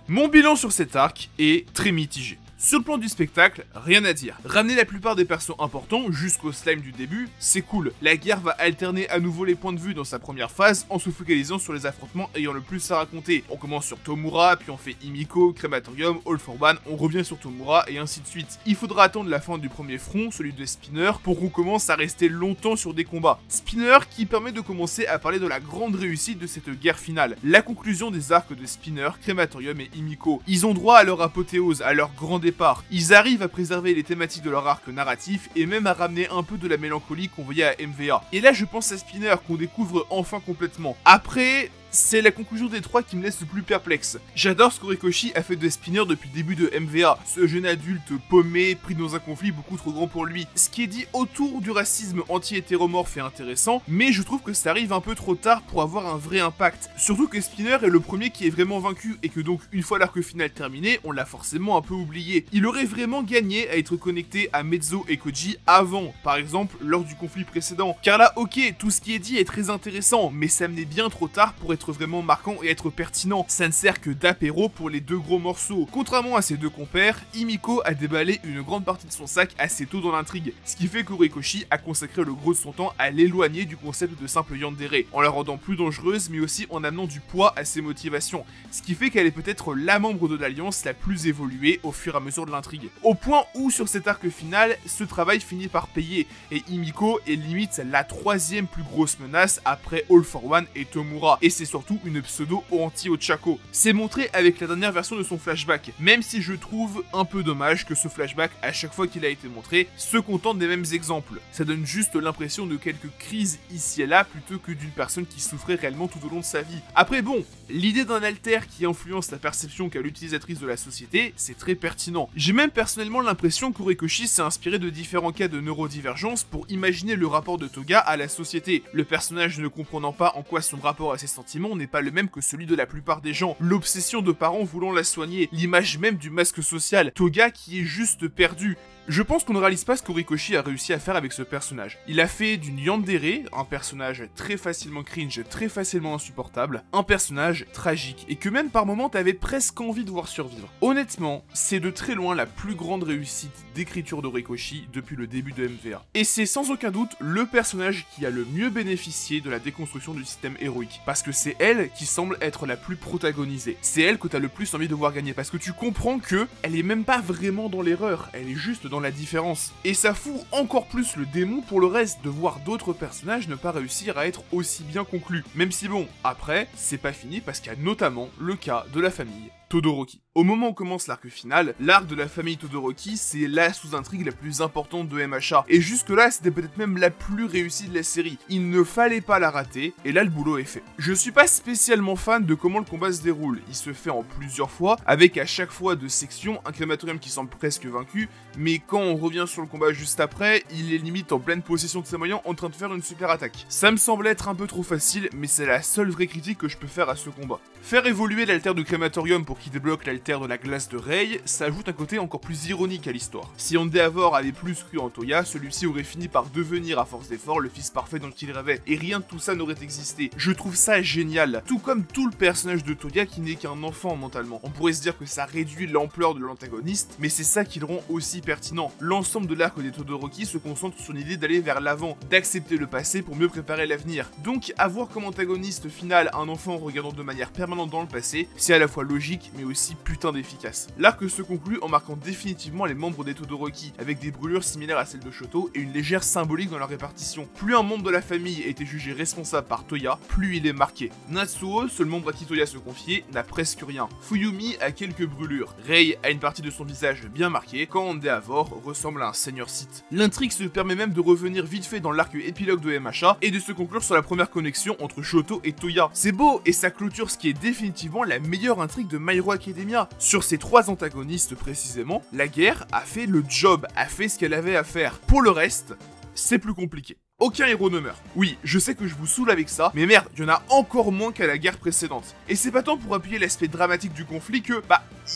Mon bilan sur cet arc est très mitigé. Sur le plan du spectacle, rien à dire. Ramener la plupart des persos importants jusqu'au slime du début, c'est cool. La guerre va alterner à nouveau les points de vue dans sa première phase en se focalisant sur les affrontements ayant le plus à raconter. On commence sur Tomura, puis on fait Himiko, Crématorium, All for One, on revient sur Tomura et ainsi de suite. Il faudra attendre la fin du premier front, celui de Spinner, pour qu'on commence à rester longtemps sur des combats. Spinner qui permet de commencer à parler de la grande réussite de cette guerre finale. La conclusion des arcs de Spinner, Crématorium et Himiko. Ils ont droit à leur apothéose, à leur grand départ. Ils arrivent à préserver les thématiques de leur arc narratif et même à ramener un peu de la mélancolie qu'on voyait à MVA. Et là je pense à Spinner qu'on découvre enfin complètement. Après, c'est la conclusion des trois qui me laisse le plus perplexe. J'adore ce qu'Horikoshi a fait de Spinner depuis le début de MVA, ce jeune adulte paumé, pris dans un conflit beaucoup trop grand pour lui. Ce qui est dit autour du racisme anti-hétéromorphe est intéressant, mais je trouve que ça arrive un peu trop tard pour avoir un vrai impact. Surtout que Spinner est le premier qui est vraiment vaincu, et que donc une fois l'arc final terminé, on l'a forcément un peu oublié. Il aurait vraiment gagné à être connecté à Mezzo et Koji avant, par exemple lors du conflit précédent. Car là, ok, tout ce qui est dit est très intéressant, mais ça m'est bien trop tard pour être vraiment marquant et être pertinent. Ça ne sert que d'apéro pour les deux gros morceaux. Contrairement à ses deux compères, Himiko a déballé une grande partie de son sac assez tôt dans l'intrigue, ce qui fait qu'Horikoshi a consacré le gros de son temps à l'éloigner du concept de simple yandere, en la rendant plus dangereuse mais aussi en amenant du poids à ses motivations, ce qui fait qu'elle est peut-être la membre de l'Alliance la plus évoluée au fur et à mesure de l'intrigue. Au point où sur cet arc final, ce travail finit par payer, et Himiko est limite la troisième plus grosse menace après All for One et Tomura, et c'est surtout une pseudo anti-Ochako. C'est montré avec la dernière version de son flashback, même si je trouve un peu dommage que ce flashback, à chaque fois qu'il a été montré, se contente des mêmes exemples. Ça donne juste l'impression de quelques crises ici et là, plutôt que d'une personne qui souffrait réellement tout au long de sa vie. Après bon, l'idée d'un alter qui influence la perception qu'a l'utilisatrice de la société, c'est très pertinent. J'ai même personnellement l'impression qu'Horikoshi s'est inspiré de différents cas de neurodivergence pour imaginer le rapport de Toga à la société, le personnage ne comprenant pas en quoi son rapport à ses sentiments n'est pas le même que celui de la plupart des gens, l'obsession de parents voulant la soigner, l'image même du masque social, Toga qui est juste perdu. Je pense qu'on ne réalise pas ce qu'Horikoshi a réussi à faire avec ce personnage. Il a fait d'une yandere, un personnage très facilement cringe, très facilement insupportable, un personnage tragique, et que même par moments t'avais presque envie de voir survivre. Honnêtement, c'est de très loin la plus grande réussite d'écriture d'Horikoshi depuis le début de MVA. Et c'est sans aucun doute le personnage qui a le mieux bénéficié de la déconstruction du système héroïque, parce que c'est elle qui semble être la plus protagonisée. C'est elle que t'as le plus envie de voir gagner, parce que tu comprends que elle est même pas vraiment dans l'erreur, elle est juste dans la différence. Et ça fout encore plus le démon pour le reste de voir d'autres personnages ne pas réussir à être aussi bien conclus. Même si bon, après, c'est pas fini parce qu'il y a notamment le cas de la famille Todoroki. Au moment où commence l'arc final, l'arc de la famille Todoroki, c'est la sous-intrigue la plus importante de MHA. Et jusque-là, c'était peut-être même la plus réussie de la série. Il ne fallait pas la rater, et là le boulot est fait. Je suis pas spécialement fan de comment le combat se déroule. Il se fait en plusieurs fois, avec à chaque fois deux sections, un crématorium qui semble presque vaincu, mais quand on revient sur le combat juste après, il est limite en pleine possession de ses moyens en train de faire une super attaque. Ça me semble être un peu trop facile, mais c'est la seule vraie critique que je peux faire à ce combat. Faire évoluer l'alter de crématorium pour qui débloque l'alter de la glace de Rei, ça ajoute un côté encore plus ironique à l'histoire. Si Endeavor avait plus cru en Toya, celui-ci aurait fini par devenir à force d'efforts le fils parfait dont il rêvait, et rien de tout ça n'aurait existé. Je trouve ça génial, tout comme tout le personnage de Toya qui n'est qu'un enfant mentalement. On pourrait se dire que ça réduit l'ampleur de l'antagoniste, mais c'est ça qui le rend aussi pertinent. L'ensemble de l'arc des Todoroki se concentre sur l'idée d'aller vers l'avant, d'accepter le passé pour mieux préparer l'avenir. Donc avoir comme antagoniste final un enfant regardant de manière permanente dans le passé, c'est à la fois logique mais aussi putain d'efficace. L'arc se conclut en marquant définitivement les membres des Todoroki, avec des brûlures similaires à celles de Shoto et une légère symbolique dans leur répartition. Plus un membre de la famille était jugé responsable par Toya, plus il est marqué. Natsuo, seul membre à qui Toya se confiait, n'a presque rien. Fuyumi a quelques brûlures. Rei a une partie de son visage bien marquée, quand Endeavor ressemble à un seigneur Sith. L'intrigue se permet même de revenir vite fait dans l'arc épilogue de MHA et de se conclure sur la première connexion entre Shoto et Toya. C'est beau et ça clôture ce qui est définitivement la meilleure intrigue de My Hero Academia. Sur ces trois antagonistes précisément, la guerre a fait le job, a fait ce qu'elle avait à faire. Pour le reste, c'est plus compliqué. Aucun héros ne meurt. Oui, je sais que je vous saoule avec ça, mais merde, il y en a encore moins qu'à la guerre précédente. Et c'est pas tant pour appuyer l'aspect dramatique du conflit que,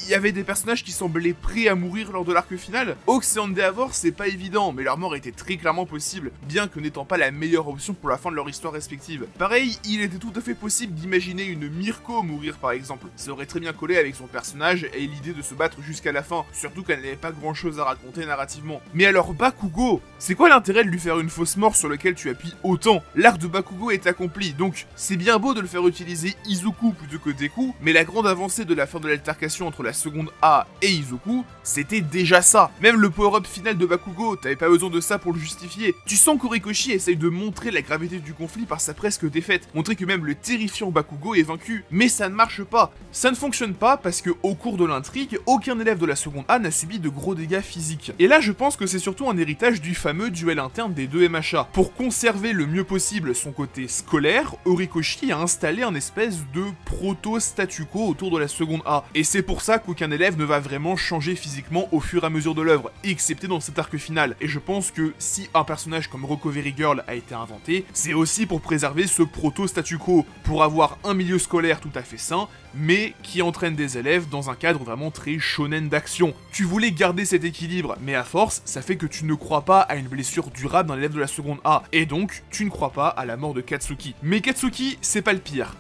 il y avait des personnages qui semblaient prêts à mourir lors de l'arc final. Hawks et Endeavor, c'est pas évident, mais leur mort était très clairement possible, bien que n'étant pas la meilleure option pour la fin de leur histoire respective. Pareil, il était tout à fait possible d'imaginer une Mirko mourir par exemple. Ça aurait très bien collé avec son personnage et l'idée de se battre jusqu'à la fin, surtout qu'elle n'avait pas grand chose à raconter narrativement. Mais alors Bakugo, c'est quoi l'intérêt de lui faire une fausse mort sur lequel tu appuies autant? L'arc de Bakugo est accompli, donc c'est bien beau de le faire utiliser Izuku plutôt que Deku, mais la grande avancée de la fin de l'altercation entre la seconde A et Izuku, c'était déjà ça. Même le power-up final de Bakugo, t'avais pas besoin de ça pour le justifier. Tu sens qu'Horikoshi essaye de montrer la gravité du conflit par sa presque défaite, montrer que même le terrifiant Bakugo est vaincu, mais ça ne marche pas. Ça ne fonctionne pas parce que au cours de l'intrigue, aucun élève de la seconde A n'a subi de gros dégâts physiques. Et là je pense que c'est surtout un héritage du fameux duel interne des deux MHA. Pour conserver le mieux possible son côté scolaire, Horikoshi a installé un espèce de proto-statu quo autour de la seconde A. Et c'est pour ça qu'aucun élève ne va vraiment changer physiquement au fur et à mesure de l'œuvre, excepté dans cet arc final. Et je pense que si un personnage comme Recovery Girl a été inventé, c'est aussi pour préserver ce proto-statu quo, pour avoir un milieu scolaire tout à fait sain, mais qui entraîne des élèves dans un cadre vraiment très shonen d'action. Tu voulais garder cet équilibre, mais à force, ça fait que tu ne crois pas à une blessure durable d'un élève de la seconde A, et donc, tu ne crois pas à la mort de Katsuki. Mais Katsuki, c'est pas le pire.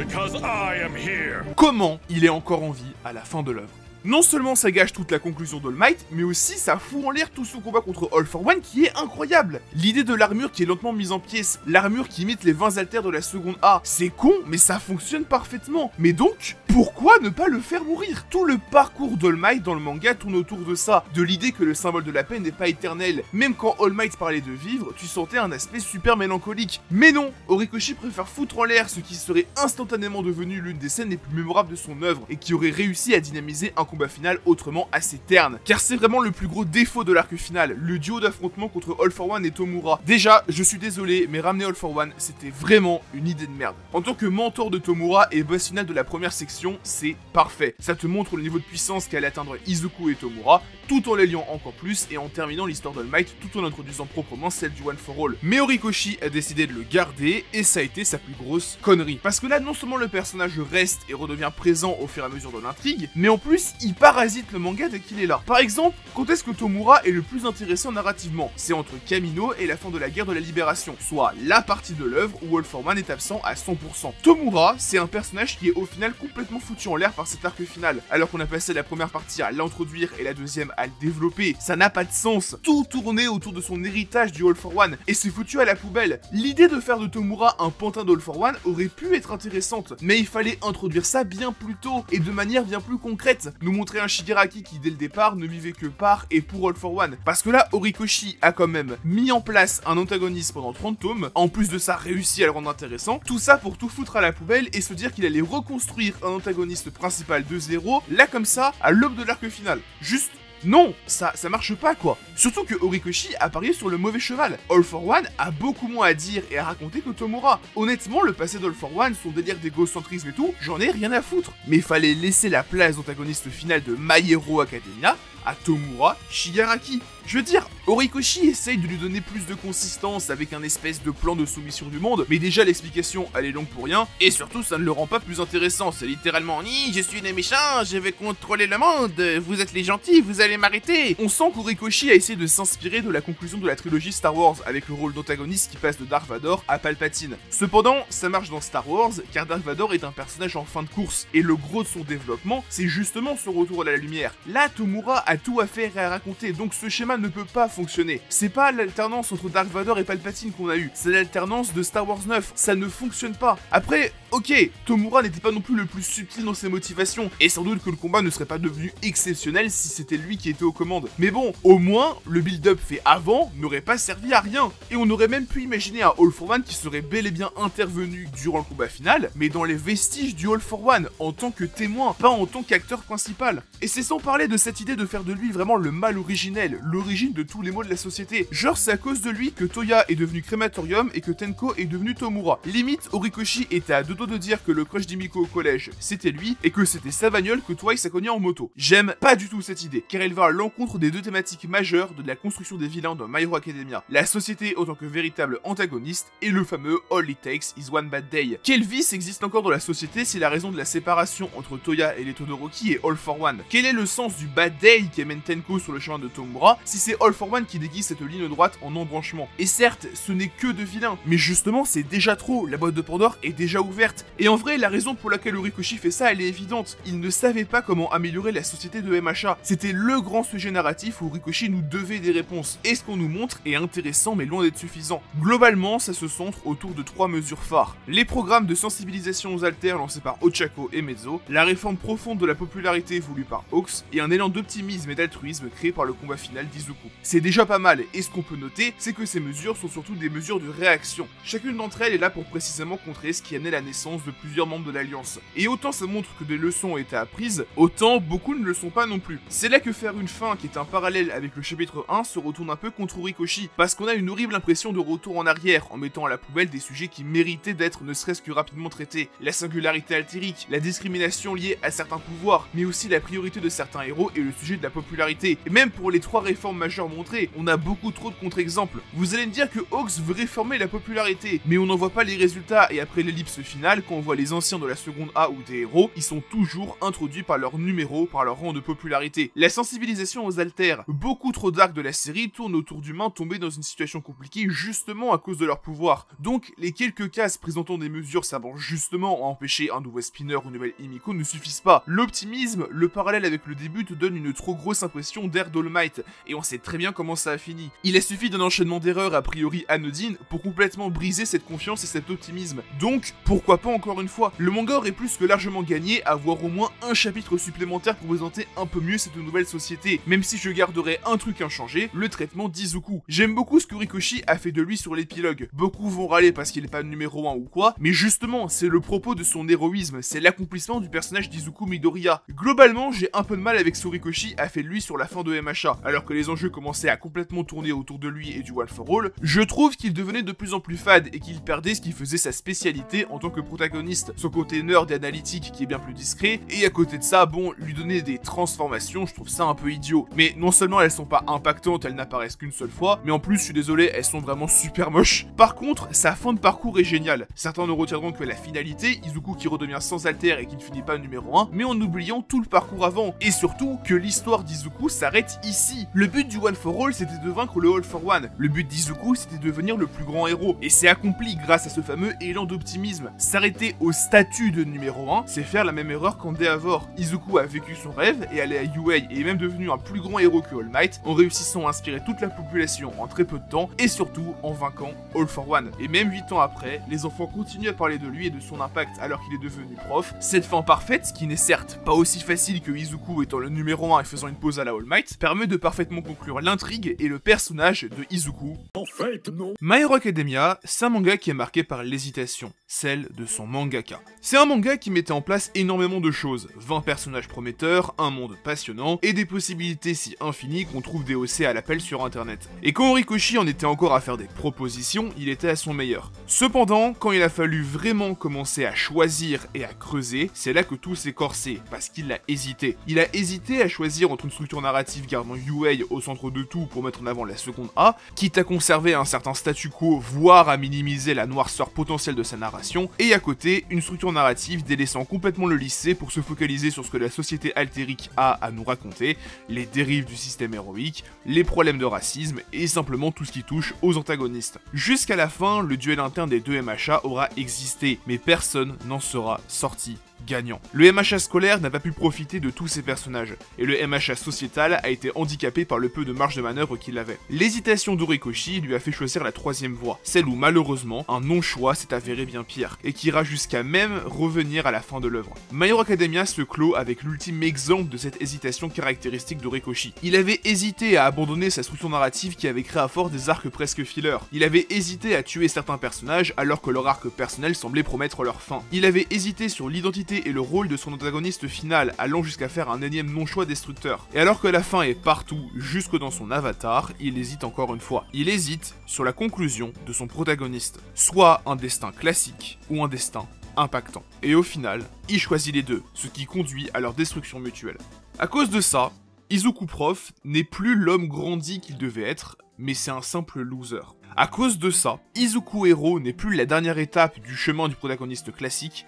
Comment il est encore en vie à la fin de l'œuvre? Non seulement ça gâche toute la conclusion d'All Might, mais aussi ça fout en l'air tout son combat contre All for One qui est incroyable. L'idée de l'armure qui est lentement mise en pièces, l'armure qui imite les 20 alters de la seconde A, c'est con, mais ça fonctionne parfaitement. Mais donc, pourquoi ne pas le faire mourir? Tout le parcours d'All Might dans le manga tourne autour de ça, de l'idée que le symbole de la paix n'est pas éternel. Même quand All Might parlait de vivre, tu sentais un aspect super mélancolique. Mais non, Horikoshi préfère foutre en l'air ce qui serait instantanément devenu l'une des scènes les plus mémorables de son œuvre, et qui aurait réussi à dynamiser un combat final autrement assez terne. Car c'est vraiment le plus gros défaut de l'arc final, le duo d'affrontement contre All for One et Tomura. Déjà, je suis désolé, mais ramener All for One, c'était vraiment une idée de merde. En tant que mentor de Tomura et boss final de la première section, c'est parfait. Ça te montre le niveau de puissance qu'allait atteindre Izuku et Tomura, tout en les liant encore plus et en terminant l'histoire d'All Might tout en introduisant proprement celle du One for All. Mais Horikoshi a décidé de le garder et ça a été sa plus grosse connerie. Parce que là, non seulement le personnage reste et redevient présent au fur et à mesure de l'intrigue, mais en plus, il parasite le manga dès qu'il est là. Par exemple, quand est-ce que Tomura est le plus intéressant narrativement? C'est entre Kamino et la fin de la guerre de la libération, soit la partie de l'œuvre où All for One est absent à 100%. Tomura, c'est un personnage qui est au final complètement foutu en l'air par cet arc final, alors qu'on a passé la première partie à l'introduire et la deuxième à le développer. Ça n'a pas de sens. Tout tournait autour de son héritage du All for One, et c'est foutu à la poubelle. L'idée de faire de Tomura un pantin d'All for One aurait pu être intéressante, mais il fallait introduire ça bien plus tôt, et de manière bien plus concrète. Nous montrer un Shigaraki qui dès le départ ne vivait que par et pour All for One. Parce que là, Horikoshi a quand même mis en place un antagoniste pendant 30 tomes, en plus de ça réussi à le rendre intéressant, tout ça pour tout foutre à la poubelle et se dire qu'il allait reconstruire un antagoniste principal de zéro, là comme ça, à l'aube de l'arc final. Juste non, ça marche pas quoi. Surtout que Horikoshi a parié sur le mauvais cheval. All for One a beaucoup moins à dire et à raconter que Tomura. Honnêtement, le passé d'All for One, son délire d'égocentrisme et tout, j'en ai rien à foutre. Mais il fallait laisser la place d'antagoniste final de My Hero Academia à Tomura Shigaraki. Je veux dire, Horikoshi essaye de lui donner plus de consistance avec un espèce de plan de soumission du monde, mais déjà l'explication elle est longue pour rien, et surtout ça ne le rend pas plus intéressant, c'est littéralement « Ni, je suis les méchants, je vais contrôler le monde, vous êtes les gentils, vous allez m'arrêter !» On sent qu'Horikoshi a essayé de s'inspirer de la conclusion de la trilogie Star Wars, avec le rôle d'antagoniste qui passe de Darth Vader à Palpatine. Cependant, ça marche dans Star Wars, car Darth Vader est un personnage en fin de course, et le gros de son développement, c'est justement son retour à la lumière. Là, Tomura a tout à faire et à raconter, donc ce schéma ne peut pas fonctionner. C'est pas l'alternance entre Darth Vader et Palpatine qu'on a eu, c'est l'alternance de Star Wars 9, ça ne fonctionne pas. Après, ok, Tomura n'était pas non plus le plus subtil dans ses motivations, et sans doute que le combat ne serait pas devenu exceptionnel si c'était lui qui était aux commandes. Mais bon, au moins, le build-up fait avant n'aurait pas servi à rien, et on aurait même pu imaginer un All for One qui serait bel et bien intervenu durant le combat final, mais dans les vestiges du All for One, en tant que témoin, pas en tant qu'acteur principal. Et c'est sans parler de cette idée de faire de lui vraiment le mal originel, l'origine de tous les maux de la société. Genre c'est à cause de lui que Toya est devenu crématorium et que Tenko est devenu Tomura. Limite, Horikoshi était à deux doigts de dire que le crush d'Himiko au collège, c'était lui, et que c'était sa bagnole que Twice a cogné en moto. J'aime pas du tout cette idée, car elle va à l'encontre des deux thématiques majeures de la construction des vilains dans My Hero Academia. La société en tant que véritable antagoniste, et le fameux All It Takes is One Bad Day. Quel vice existe encore dans la société si la raison de la séparation entre Toya et les Todoroki est All for One? Quel est le sens du Bad Day qui amène Tenko sur le chemin de Tomura si c'est All for One qui déguise cette ligne droite en embranchement? Et certes, ce n'est que de vilains, mais justement c'est déjà trop, la boîte de Pandore est déjà ouverte. Et en vrai, la raison pour laquelle Horikoshi fait ça, elle est évidente. Il ne savait pas comment améliorer la société de MHA. C'était le grand sujet narratif où Horikoshi nous devait des réponses. Et ce qu'on nous montre est intéressant mais loin d'être suffisant. Globalement, ça se centre autour de 3 mesures phares. Les programmes de sensibilisation aux alters lancés par Ochako et Mezzo, la réforme profonde de la popularité voulue par Hawks, et un élan d'optimisme et d'altruisme créé par le combat final d'Izuku. C'est déjà pas mal, et ce qu'on peut noter, c'est que ces mesures sont surtout des mesures de réaction. Chacune d'entre elles est là pour précisément contrer ce qui amenait la naissance de plusieurs membres de l'Alliance. Et autant ça montre que des leçons ont été apprises, autant beaucoup ne le sont pas non plus. C'est là que faire une fin qui est un parallèle avec le chapitre 1 se retourne un peu contre Horikoshi, parce qu'on a une horrible impression de retour en arrière, en mettant à la poubelle des sujets qui méritaient d'être ne serait-ce que rapidement traités. La singularité altérique, la discrimination liée à certains pouvoirs, mais aussi la priorité de certains héros et le sujet de la popularité. Et même pour les 3 réformes majeures montrées, on a beaucoup trop de contre-exemples. Vous allez me dire que Hawks veut réformer la popularité, mais on n'en voit pas les résultats, et après l'ellipse finale, quand on voit les anciens de la seconde A ou des héros, ils sont toujours introduits par leur numéro, par leur rang de popularité. La sensibilisation aux alters, beaucoup trop d'arcs de la série tournent autour d'humains tombés dans une situation compliquée justement à cause de leur pouvoir. Donc les quelques cases présentant des mesures servant justement à empêcher un nouveau spinner ou une nouvelle Himiko ne suffisent pas. L'optimisme, le parallèle avec le début te donne une trop grosse impression d'ère d'All Might, et on sait très bien comment ça a fini. Il a suffi d'un enchaînement d'erreurs a priori anodines pour complètement briser cette confiance et cet optimisme. Donc, pourquoi pas encore une fois? Le manga aurait plus que largement gagné à avoir au moins un chapitre supplémentaire pour présenter un peu mieux cette nouvelle société, même si je garderais un truc inchangé, le traitement d'Izuku. J'aime beaucoup ce que Horikoshi a fait de lui sur l'épilogue. Beaucoup vont râler parce qu'il n'est pas numéro 1 ou quoi, mais justement, c'est le propos de son héroïsme, c'est l'accomplissement du personnage d'Izuku Midoriya. Globalement, j'ai un peu de mal avec ce Horikoshi a fait de lui sur la fin de MHA, alors que les enjeux commençaient à complètement tourner autour de lui et du One for All. Je trouve qu'il devenait de plus en plus fade et qu'il perdait ce qui faisait sa spécialité en tant que protagoniste, son côté nerd et analytique qui est bien plus discret, et à côté de ça, bon, lui donner des transformations, je trouve ça un peu idiot. Mais non seulement elles sont pas impactantes, elles n'apparaissent qu'une seule fois, mais en plus, je suis désolé, elles sont vraiment super moches. Par contre, sa fin de parcours est géniale. Certains ne retiendront que la finalité, Izuku qui redevient sans alter et qui ne finit pas numéro 1, mais en oubliant tout le parcours avant, et surtout que l'histoire d'Izuku s'arrête ici. Le but du One for All, c'était de vaincre le All for One. Le but d'Izuku, c'était de devenir le plus grand héros, et c'est accompli grâce à ce fameux élan d'optimisme. S'arrêter au statut de numéro 1, c'est faire la même erreur qu'Endeavor. Izuku a vécu son rêve et allé à UA et est même devenu un plus grand héros que All Might, en réussissant à inspirer toute la population en très peu de temps, et surtout en vainquant All for One. Et même 8 ans après, les enfants continuent à parler de lui et de son impact alors qu'il est devenu prof. Cette fin parfaite, qui n'est certes pas aussi facile que Izuku étant le numéro 1 et faisant une pause à la All Might, permet de parfaitement conclure l'intrigue et le personnage de Izuku. En fait, non. My Hero Academia, c'est un manga qui est marqué par l'hésitation, celle de son mangaka. C'est un manga qui mettait en place énormément de choses, 20 personnages prometteurs, un monde passionnant, et des possibilités si infinies qu'on trouve déhaussées à l'appel sur internet. Et quand Horikoshi en était encore à faire des propositions, il était à son meilleur. Cependant, quand il a fallu vraiment commencer à choisir et à creuser, c'est là que tout s'est corsé, parce qu'il a hésité. Il a hésité à choisir entre une structure narrative gardant UA au centre de tout pour mettre en avant la seconde A, quitte à conserver un certain statu quo, voire à minimiser la noirceur potentielle de sa narration, et à côté, une structure narrative délaissant complètement le lycée pour se focaliser sur ce que la société altérique a à nous raconter, les dérives du système héroïque, les problèmes de racisme, et simplement tout ce qui touche aux antagonistes. Jusqu'à la fin, le duel interne des deux MHA aura existé, mais personne n'en sera sorti gagnant. Le MHA scolaire n'a pas pu profiter de tous ces personnages, et le MHA sociétal a été handicapé par le peu de marge de manœuvre qu'il avait. L'hésitation d'Horikoshi lui a fait choisir la troisième voie, celle où malheureusement, un non-choix s'est avéré bien pire, et qui ira jusqu'à même revenir à la fin de l'œuvre. My Hero Academia se clôt avec l'ultime exemple de cette hésitation caractéristique d'Horikoshi. Il avait hésité à abandonner sa structure narrative qui avait créé à force des arcs presque fillers. Il avait hésité à tuer certains personnages alors que leur arc personnel semblait promettre leur fin. Il avait hésité sur l'identité et le rôle de son antagoniste final, allant jusqu'à faire un énième non-choix destructeur. Et alors que la fin est partout, jusque dans son avatar, il hésite encore une fois. Il hésite sur la conclusion de son protagoniste. Soit un destin classique, ou un destin impactant. Et au final, il choisit les deux, ce qui conduit à leur destruction mutuelle. À cause de ça, Izuku Prof n'est plus l'homme grandi qu'il devait être, mais c'est un simple loser. À cause de ça, Izuku Hero n'est plus la dernière étape du chemin du protagoniste classique,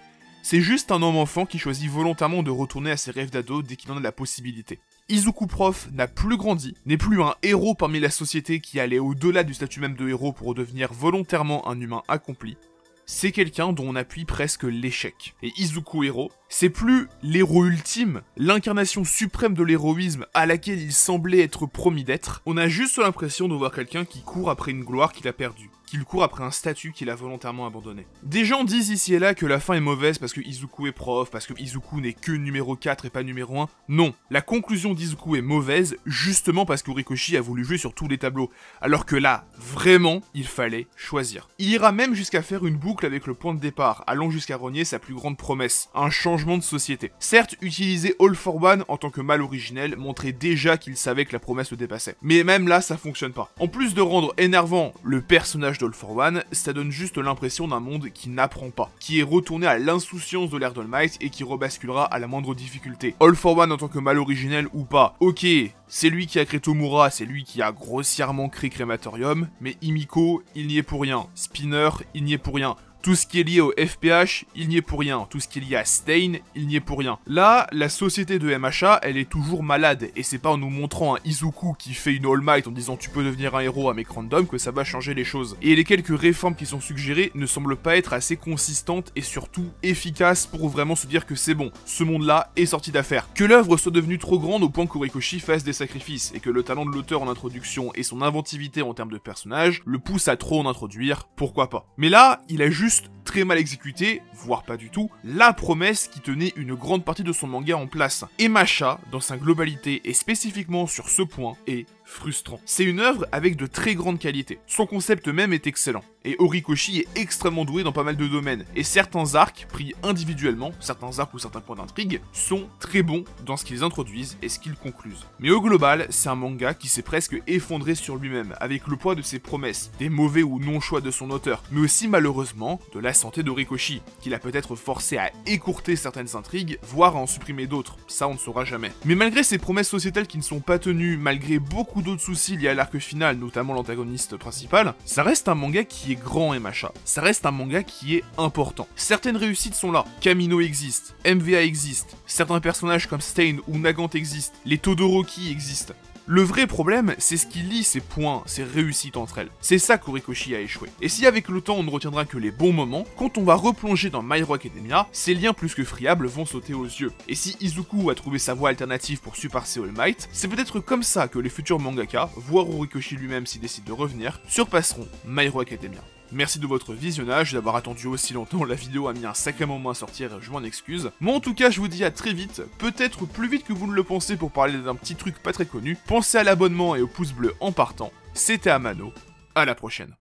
c'est juste un homme enfant qui choisit volontairement de retourner à ses rêves d'ado dès qu'il en a la possibilité. Izuku Prof n'a plus grandi, n'est plus un héros parmi la société qui allait au-delà du statut même de héros pour devenir volontairement un humain accompli. C'est quelqu'un dont on appuie presque l'échec. Et Izuku Hero, c'est plus l'héros ultime, l'incarnation suprême de l'héroïsme à laquelle il semblait être promis d'être. On a juste l'impression de voir quelqu'un qui court après une gloire qu'il a perdue, qu'il court après un statut qu'il a volontairement abandonné. Des gens disent ici et là que la fin est mauvaise parce que Izuku est prof, parce que Izuku n'est que numéro 4 et pas numéro 1. Non, la conclusion d'Izuku est mauvaise justement parce que Horikoshi a voulu jouer sur tous les tableaux, alors que là, vraiment, il fallait choisir. Il ira même jusqu'à faire une boucle avec le point de départ, allant jusqu'à renier sa plus grande promesse, un changement de société. Certes, utiliser All for One en tant que mal originel montrait déjà qu'il savait que la promesse le dépassait. Mais même là, ça fonctionne pas. En plus de rendre énervant le personnage d'All for One, ça donne juste l'impression d'un monde qui n'apprend pas, qui est retourné à l'insouciance de l'ère d'All Might et qui rebasculera à la moindre difficulté. All for One en tant que mal originel ou pas, ok, c'est lui qui a créé Tomura, c'est lui qui a grossièrement créé Crématorium, mais Himiko, il n'y est pour rien. Spinner, il n'y est pour rien. Tout ce qui est lié au FPH, il n'y est pour rien. Tout ce qui est lié à Stain, il n'y est pour rien. Là, la société de MHA, elle est toujours malade. Et c'est pas en nous montrant un Izuku qui fait une All Might en disant tu peux devenir un héros à mec random que ça va changer les choses. Et les quelques réformes qui sont suggérées ne semblent pas être assez consistantes et surtout efficaces pour vraiment se dire que c'est bon. Ce monde-là est sorti d'affaire. Que l'œuvre soit devenue trop grande au point qu'Horikoshi fasse des sacrifices et que le talent de l'auteur en introduction et son inventivité en termes de personnages le poussent à trop en introduire, pourquoi pas. Mais là, il a juste très mal exécuté, voire pas du tout, la promesse qui tenait une grande partie de son manga en place. Et MHA, dans sa globalité et spécifiquement sur ce point, est frustrant. C'est une œuvre avec de très grandes qualités. Son concept même est excellent. Et Horikoshi est extrêmement doué dans pas mal de domaines. Et certains arcs, pris individuellement, certains arcs ou certains points d'intrigue, sont très bons dans ce qu'ils introduisent et ce qu'ils concluent. Mais au global, c'est un manga qui s'est presque effondré sur lui-même, avec le poids de ses promesses, des mauvais ou non-choix de son auteur, mais aussi malheureusement de la santé d'Horikoshi, qui l'a peut-être forcé à écourter certaines intrigues, voire à en supprimer d'autres. Ça, on ne saura jamais. Mais malgré ces promesses sociétales qui ne sont pas tenues, malgré beaucoup d'autres soucis liés à l'arc final, notamment l'antagoniste principal, ça reste un manga qui est grand MHA. Ça reste un manga qui est important. Certaines réussites sont là. Kamino existe, MVA existe, certains personnages comme Stain ou Nagant existent, les Todoroki existent. Le vrai problème, c'est ce qui lie ces points, ces réussites entre elles. C'est ça qu'Horikoshi a échoué. Et si avec le temps on ne retiendra que les bons moments, quand on va replonger dans My Hero Academia, ces liens plus que friables vont sauter aux yeux. Et si Izuku a trouvé sa voie alternative pour surpasser All Might, c'est peut-être comme ça que les futurs mangaka, voire Horikoshi lui-même s'il décide de revenir, surpasseront My Hero Academia. Merci de votre visionnage, d'avoir attendu aussi longtemps, la vidéo a mis un sacré moment à sortir, je m'en excuse. Moi en tout cas, je vous dis à très vite, peut-être plus vite que vous ne le pensez pour parler d'un petit truc pas très connu. Pensez à l'abonnement et au pouce bleu en partant. C'était Amano, à la prochaine.